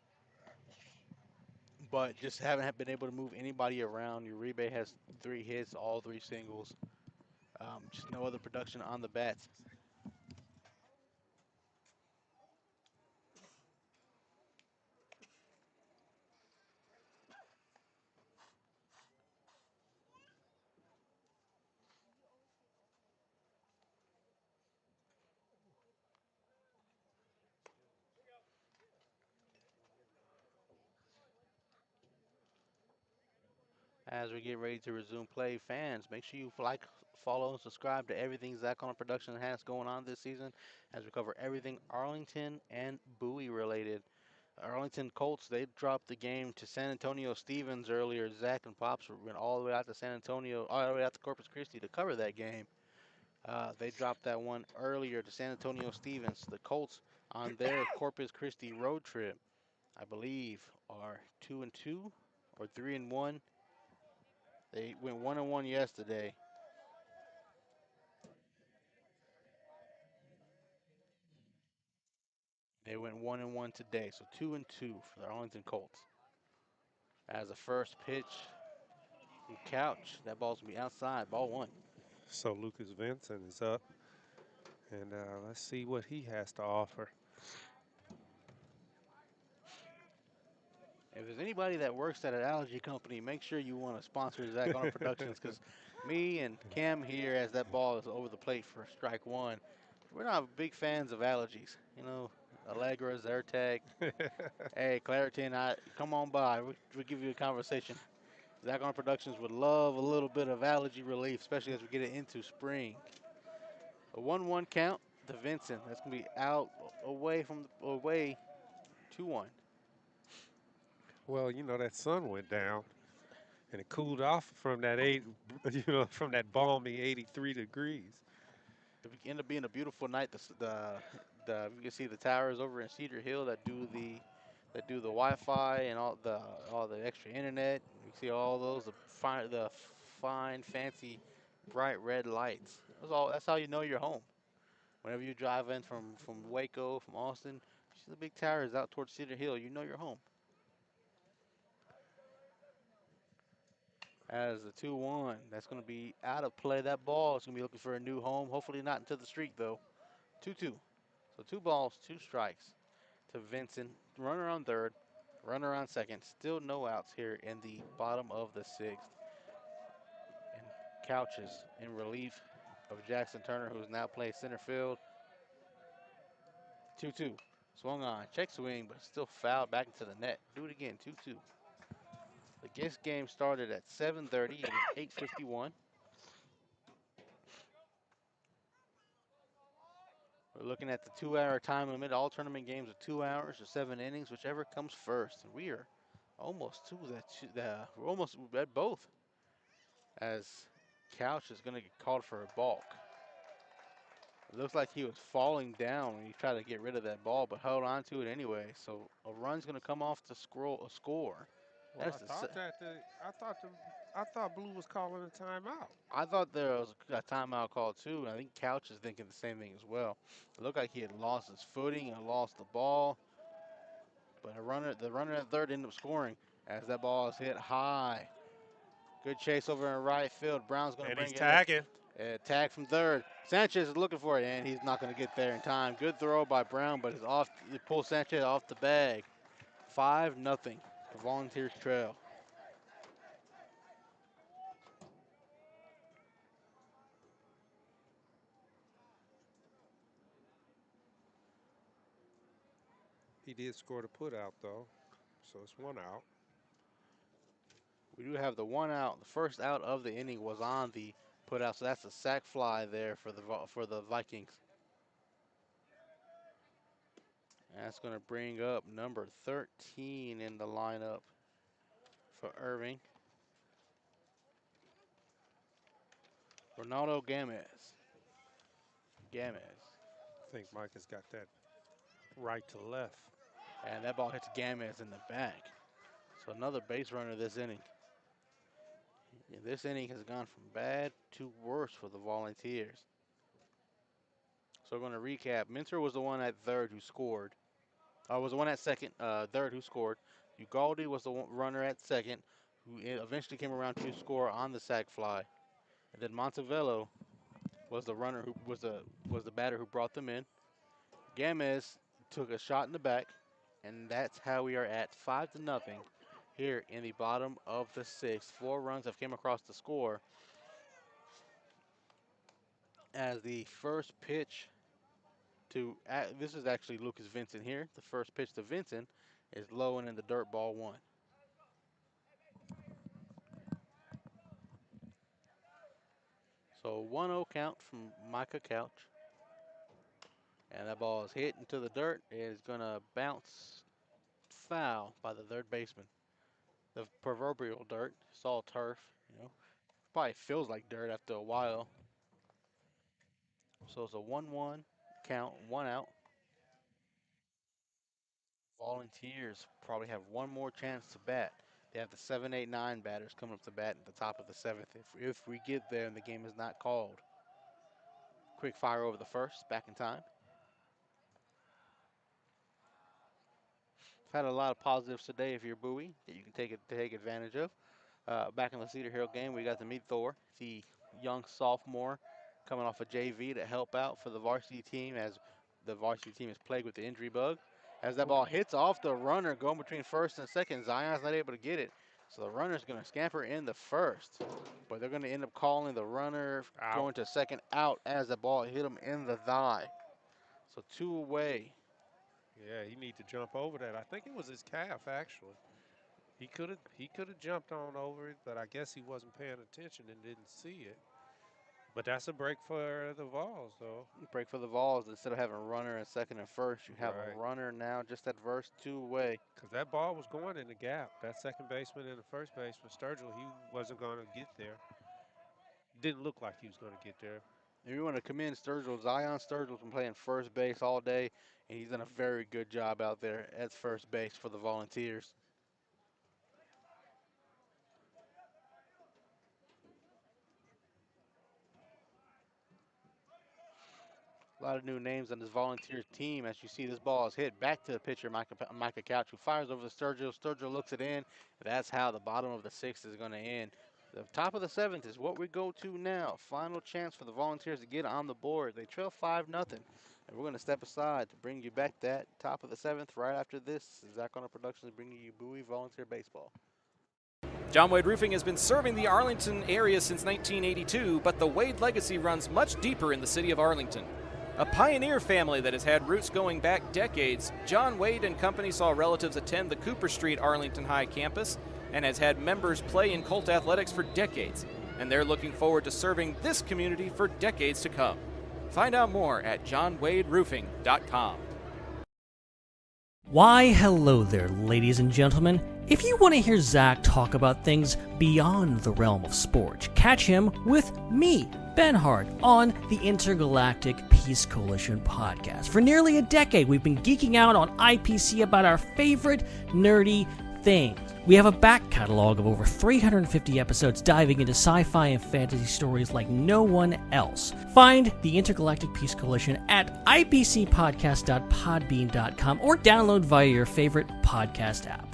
S3: but just haven't been able to move anybody around. Uribe has 3 hits, all 3 singles. Just no other production on the bats. As we get ready to resume play, fans, make sure you like, follow, and subscribe to everything Zach on Production has going on this season as we cover everything Arlington and Bowie related. Arlington Colts, they dropped the game to San Antonio Stevens earlier. Zach and Pops went all the way out to San Antonio, all the way out to Corpus Christi to cover that game. They dropped that one earlier to San Antonio Stevens. The Colts on their Corpus Christi road trip, I believe, are 2-2 or 3-1. They went 1-1 yesterday. They went 1-1 today, so 2-2 for the Arlington Colts. As a first pitch from Couch, that ball's gonna be outside, ball 1.
S5: So Lucas Vincent is up, and let's see what he has to offer.
S3: If there's anybody that works at an allergy company, make sure you want to sponsor Zach on Productions, because me and Cam here, as that ball is over the plate for strike 1, we're not big fans of allergies. You know, Allegra, Zyrtec, hey, Claritin, come on by. We'll give you a conversation. Zach on Productions would love a little bit of allergy relief, especially as we get it into spring. A 1-1 count to Vincent. That's going to be out, away, 2-1.
S5: Well, you know, that sun went down. And it cooled off from that from that balmy 83 degrees.
S3: It ended up being a beautiful night. You can see the towers over in Cedar Hill that do the Wi-Fi and all the extra internet. You see all those the fine fancy bright red lights. That's how you know you're home. Whenever you drive in from Waco, from Austin, you see the big towers out towards Cedar Hill, you know you're home. As the 2-1, that's going to be out of play. That ball is going to be looking for a new home. Hopefully not into the street, though. 2-2. So 2 balls, 2 strikes to Vincent. Runner on third, runner on second. Still no outs here in the bottom of the 6th. And Couches in relief of Jackson Turner, who's now playing center field. 2-2. Swung on, check swing, but still fouled back into the net. Do it again, 2-2. The guest game started at 7:30. It was 8:51. We're looking at the 2-hour time limit. All tournament games are 2 hours or 7 innings, whichever comes first. And we are almost to that. We're almost at both. As Couch is going to get called for a balk. It looks like he was falling down when he tried to get rid of that ball, but held on to it anyway. So a run's going to come off to score.
S5: Well, I thought Blue was calling a timeout.
S3: I thought there was a timeout call too, and I think Couch is thinking the same thing as well. It looked like he had lost his footing and lost the ball, but the runner at third ended up scoring as that ball is hit high. Good chase over in right field. Brown's going to
S5: And
S3: bring
S5: he's
S3: it
S5: tagging.
S3: in. Tag from third. Sanchez is looking for it, and he's not going to get there in time. Good throw by Brown, but it pulls Sanchez off the bag. 5-0. The Volunteers trail.
S5: He did score the put out, though, so it's 1 out.
S3: We do have the 1 out. The first out of the inning was on the put out, so that's a sac fly there for the Vikings. And that's going to bring up number 13 in the lineup for Irving. Ronaldo Gamez.
S5: I think Mike has got that right to left.
S3: And that ball hits Gamez in the back. So another base runner this inning. Yeah, this inning has gone from bad to worse for the Volunteers. So we're going to recap. Minter was the one at third who scored. Was the one at second, third who scored. Ugaldi was the runner at second who eventually came around to score on the sac fly. And then Montevello was the runner who was the batter who brought them in. Gamez took a shot in the back, and that's how we are at 5-0 here in the bottom of the 6th. 4 runs have came across the score as the first pitch this is actually Lucas Vincent here. The first pitch to Vincent is low and in the dirt, ball 1. So 1-0 count from Micah Couch. And that ball is hit into the dirt. It is going to bounce foul by the third baseman. The proverbial dirt. It's all turf, Probably feels like dirt after a while. So it's a 1-1 count, 1 out. Volunteers probably have one more chance to bat. They have the 7, 8, 9 batters coming up to bat at the top of the 7th. If we get there and the game is not called. Quick fire over the first, back in time. Had a lot of positives today if you're Bowie that you can take advantage of. Back in the Cedar Hill game, we got to meet Thor, the young sophomore coming off a JV to help out for the varsity team as the varsity team is plagued with the injury bug. As that ball hits off the runner going between first and second, Zion's not able to get it. So the runner's going to scamper in the first, but they're going to end up calling the runner going to second out as the ball hit him in the thigh. So 2 away.
S5: Yeah, he need to jump over that. I think it was his calf, actually. He could have jumped on over it, but I guess he wasn't paying attention and didn't see it. But that's a break for the Vols, though.
S3: Break for the Vols. Instead of having a runner at second and first, you have
S5: Right.
S3: a runner now just at first, two away.
S5: Because that ball was going in the gap. That second baseman and the first baseman, Sturgill, he wasn't going to get there. Didn't look like he was going to get there.
S3: And we want to commend Sturgill. Zion Sturgill's been playing first base all day, and he's done a very good job out there at first base for the Volunteers. A lot of new names on this Volunteers team. As you see, this ball is hit back to the pitcher, Micah Couch, who fires over to Sturgill. Sturgill looks it in. That's how the bottom of the sixth is going to end. The top of the seventh is what we go to now. Final chance for the Volunteers to get on the board. They trail 5-0. And we're going to step aside to bring you back that top of the seventh right after this. Zach on Productions bringing you Bowie Volunteer Baseball.
S1: John Wade Roofing has been serving the Arlington area since 1982, but the Wade legacy runs much deeper in the city of Arlington. A pioneer family that has had roots going back decades, John Wade and Company saw relatives attend the Cooper Street Arlington High campus and has had members play in Colt athletics for decades, and they're looking forward to serving this community for decades to come. Find out more at johnwaderoofing.com.
S9: Why, hello there, ladies and gentlemen. If you want to hear Zach talk about things beyond the realm of sport, catch him with me, Ben Hart, on the Intergalactic Peace Coalition podcast. For nearly a decade, we've been geeking out on IPC about our favorite nerdy things. We have a back catalog of over 350 episodes diving into sci-fi and fantasy stories like no one else. Find the Intergalactic Peace Coalition at ipcpodcast.podbean.com or download via your favorite podcast app.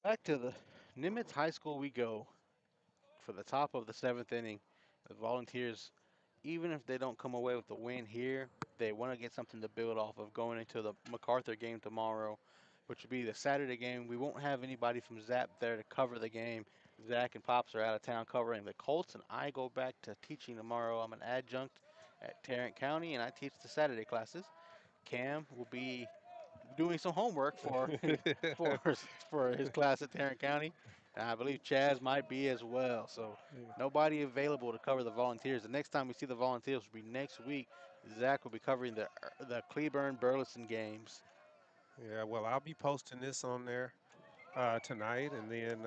S3: Back to the Nimitz High School we go for the top of the seventh inning. The Volunteers, even if they don't come away with the win here, they want to get something to build off of going into the MacArthur game tomorrow, which will be the Saturday game. We won't have anybody from ZAP there to cover the game. Zach and Pops are out of town covering the Colts, and I go back to teaching tomorrow. I'm an adjunct at Tarrant County, and I teach the Saturday classes. Cam will be doing some homework for for his class at Tarrant County. And I believe Chaz might be as well. So nobody available to cover the Volunteers. The next time we see the Volunteers will be next week. Zach will be covering the Cleburne Burleson games.
S5: Yeah, well, I'll be posting this on there tonight, and then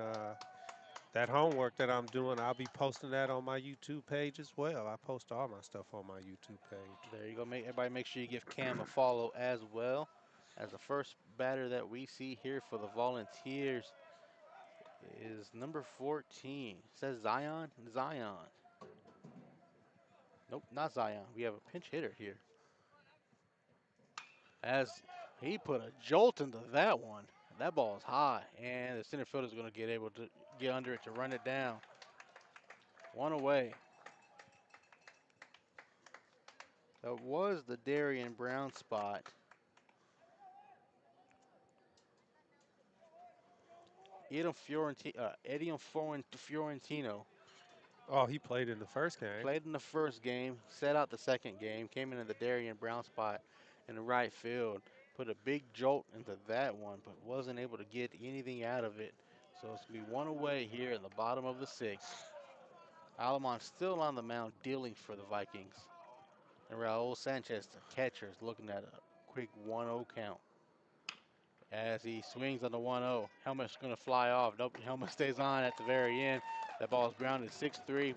S5: that homework that I'm doing, I'll be posting that on my YouTube page as well. I post all my stuff on my YouTube page.
S3: There you go. Everybody make sure you give Cam a follow as well. As the first batter that we see here for the Volunteers is number 14. It says Zion. Nope, not Zion. We have a pinch hitter here. As he put a jolt into that one. That ball is high, and the center fielder is going to get able to get under it to run it down. One away. That was the Darian Brown spot. Eddie Fiorentino
S5: Oh, he played in the first game.
S3: played in the first game, set out the second game, came into the Darian Brown spot in the right field, put a big jolt into that one, but wasn't able to get anything out of it. So it's going to be one away here in the bottom of the sixth. Alamon still on the mound dealing for the Vikings. And Raul Sanchez, the catcher, is looking at a quick 1-0 count. As he swings on the 1-0, helmet's going to fly off. Nope, helmet stays on at the very end. That ball is grounded 6-3.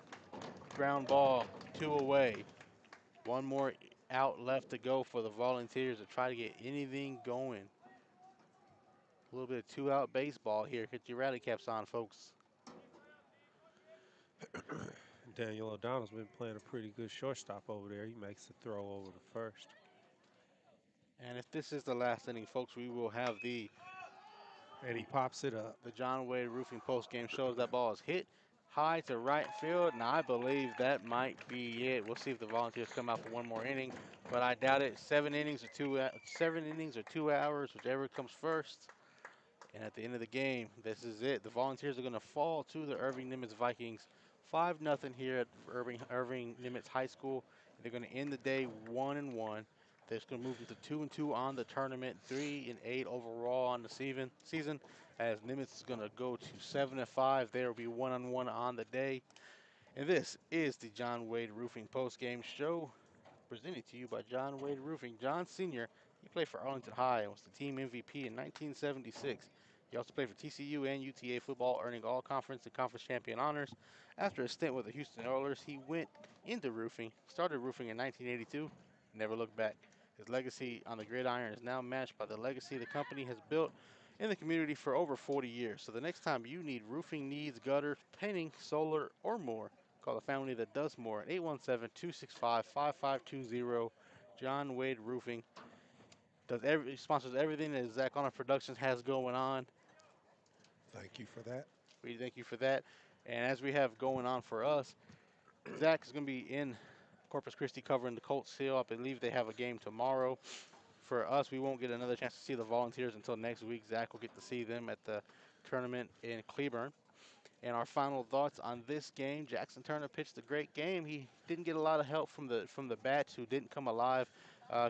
S3: Ground ball, 2 away. One more out left to go for the Volunteers to try to get anything going. A little bit of 2-out baseball here. Get your rally caps on, folks.
S5: Daniel O'Donnell's been playing a pretty good shortstop over there. He makes the throw over the first.
S3: And if this is the last inning, folks, we will have
S5: And he pops it up.
S3: the John Wade Roofing post-game shows that ball is hit high to right field, and I believe that might be it. We'll see if the Volunteers come out for one more inning, but I doubt it. 7 innings or 2 hours, whichever comes first. And at the end of the game, this is it. The Volunteers are going to fall to the Irving Nimitz Vikings 5-0 here at Irving Nimitz High School. They're going to end the day 1-1. They're just going to move into 2-2 on the tournament, 3-8 overall on the season. As Nimitz is going to go to 7-5, there will be 1-on-1 on the day. And this is the John Wade Roofing postgame show, presented to you by John Wade Roofing. John Sr., he played for Arlington High and was the team MVP in 1976. He also played for TCU and UTA football, earning all conference and conference champion honors. After a stint with the Houston Oilers, he went into roofing, started roofing in 1982, never looked back. His legacy on the gridiron is now matched by the legacy the company has built in the community for over 40 years. So the next time you need roofing needs, gutters, painting, solar, or more, call the family that does more at 817-265-5520. John Wade Roofing sponsors everything that Zach Honor Productions has going on.
S5: Thank you for that.
S3: We thank you for that. And as we have going on for us, Zach is going to be in Corpus Christi covering the Colts Hill. I believe they have a game tomorrow. For us, we won't get another chance to see the Volunteers until next week. Zach will get to see them at the tournament in Cleburne. And our final thoughts on this game: Jackson Turner pitched a great game. He didn't get a lot of help from the bats who didn't come alive.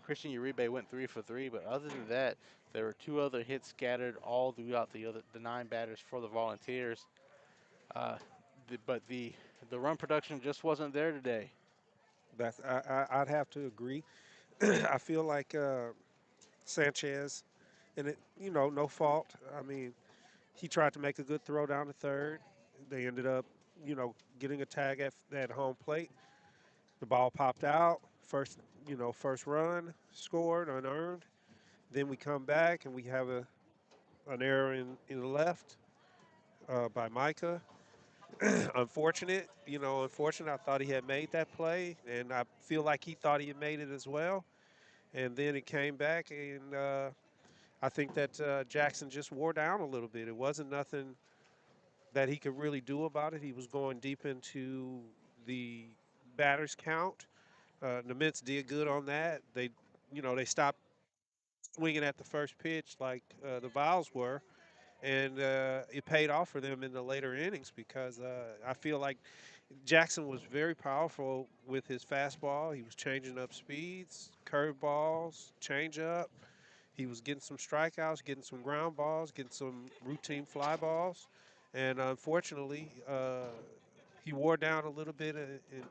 S3: Christian Uribe went 3 for 3, but other than that, there were 2 other hits scattered all throughout the 9 batters for the Volunteers. But the run production just wasn't there today.
S5: I'd have to agree. I feel like Sanchez, and no fault. I mean, he tried to make a good throw down the third. They ended up, getting a tag at home plate. The ball popped out. First run scored unearned. Then we come back and we have an error in the left by Micah. Unfortunate. I thought he had made that play, and I feel like he thought he had made it as well. And then it came back, and I think that Jackson just wore down a little bit. It wasn't nothing that he could really do about it. He was going deep into the batter's count. Nimitz did good on that. They stopped swinging at the first pitch like the Vials were, and it paid off for them in the later innings because I feel like Jackson was very powerful with his fastball. He was changing up speeds, curveballs, changeup. He was getting some strikeouts, getting some ground balls, getting some routine fly balls. And unfortunately, he wore down a little bit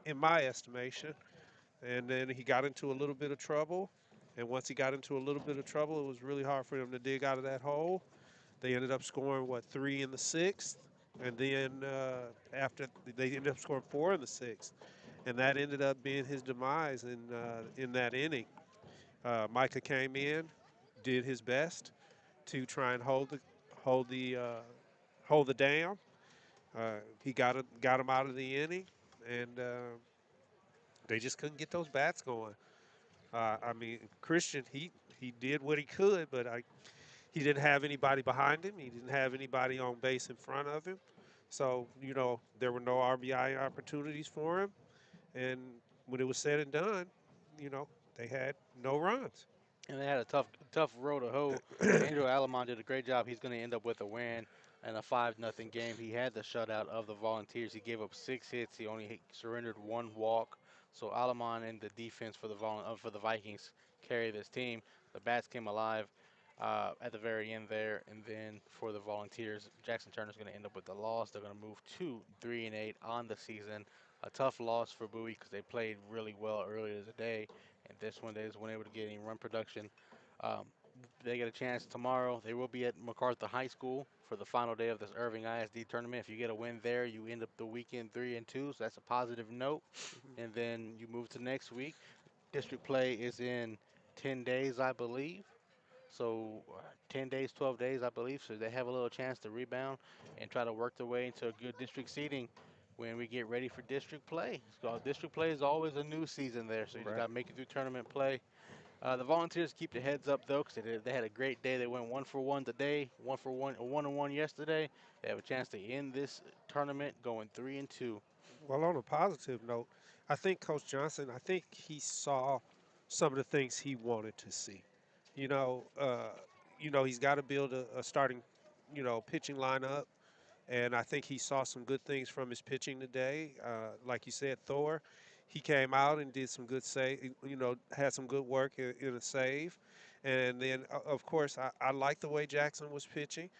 S5: in my estimation. And then he got into a little bit of trouble. And once he got into a little bit of trouble, it was really hard for him to dig out of that hole. They ended up scoring, 3 in the 6th? And then after they ended up scoring 4 in the 6th. And that ended up being his demise in that inning. Micah came in, did his best to try and hold the down. He got him out of the inning, and they just couldn't get those bats going. I mean, Christian, he did what he could, but he didn't have anybody behind him. He didn't have anybody on base in front of him. So, there were no RBI opportunities for him. And when it was said and done, they had no runs.
S3: And they had a tough road to hoe. Andrew Alamon did a great job. He's going to end up with a win and a 5-0 game. He had the shutout of the Volunteers. He gave up 6 hits. He only surrendered 1 walk. So Alamon and the defense for the Vikings carry this team. The bats came alive at the very end there. And then for the Volunteers, Jackson Turner's going to end up with the loss. They're going to move to 3-8 on the season. A tough loss for Bowie because they played really well earlier today. And this one, they just weren't able to get any run production. They get a chance tomorrow. They will be at MacArthur High School for the final day of this Irving ISD tournament. If you get a win there, you end up the weekend 3-2, so that's a positive note. And then you move to next week. District play is in 10 days, I believe. So 10 days, 12 days, I believe. So they have a little chance to rebound and try to work their way into a good district seating when we get ready for district play. So district play is always a new season there, so you just got to make it through tournament play. The Volunteers keep their heads up though, because they had a great day. They went 1 for 1 today, 1-1 yesterday. They have a chance to end this tournament going 3-2.
S5: Well, on a positive note, I think Coach Johnson, he saw some of the things he wanted to see. He's got to build a starting, pitching lineup. And I think he saw some good things from his pitching today. Like you said, Thor, he came out and did some good save, had some good work in a save. And then, of course, I like the way Jackson was pitching.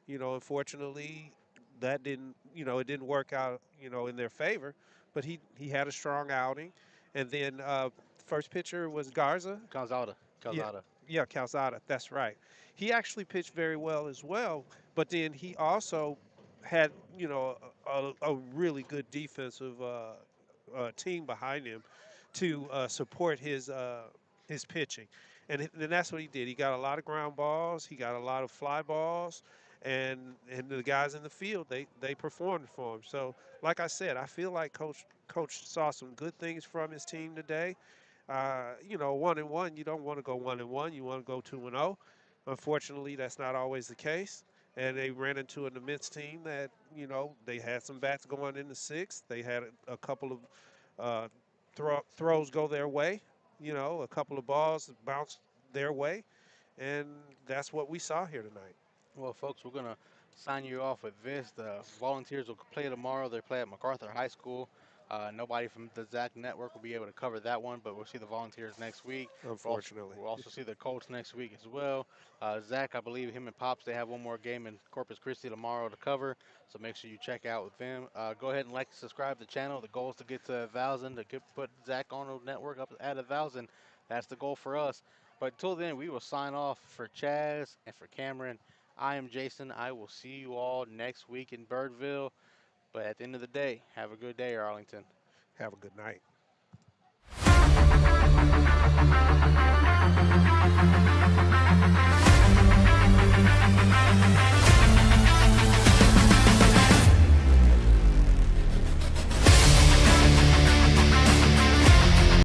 S5: Unfortunately, that didn't, it didn't work out, in their favor. But he had a strong outing. And then first pitcher was Garza.
S3: Calzada.
S5: Yeah,
S3: Calzada.
S5: yeah, Calzada. That's right. He actually pitched very well as well, but then he also had a really good defensive team behind him to support his pitching, and that's what he did. He got a lot of ground balls. He got a lot of fly balls. And the guys in the field, they performed for him. So, like I said, I feel like Coach saw some good things from his team today. 1-1, you don't want to go 1-1. You want to go 2-0. Unfortunately, that's not always the case. And they ran into an Nimitz team that, they had some bats going in the sixth. They had a couple of throws go their way, a couple of balls bounce their way. And that's what we saw here tonight.
S3: Well, folks, we're going to sign you off with this. The Volunteers will play tomorrow. They play at MacArthur High School. Nobody from the ZAC Network will be able to cover that one, but we'll see the Volunteers next week.
S5: Unfortunately.
S3: We'll also see the Colts next week as well. Zach, I believe him and Pops, they have one more game in Corpus Christi tomorrow to cover, so make sure you check out with them. Go ahead and like and subscribe to the channel. The goal is to get to 1,000, to put Zach on the network up at 1,000. That's the goal for us. But until then, we will sign off for Chaz and for Cameron. I am Jason. I will see you all next week in Birdville. But at the end of the day, have a good day, Arlington.
S5: Have a good night.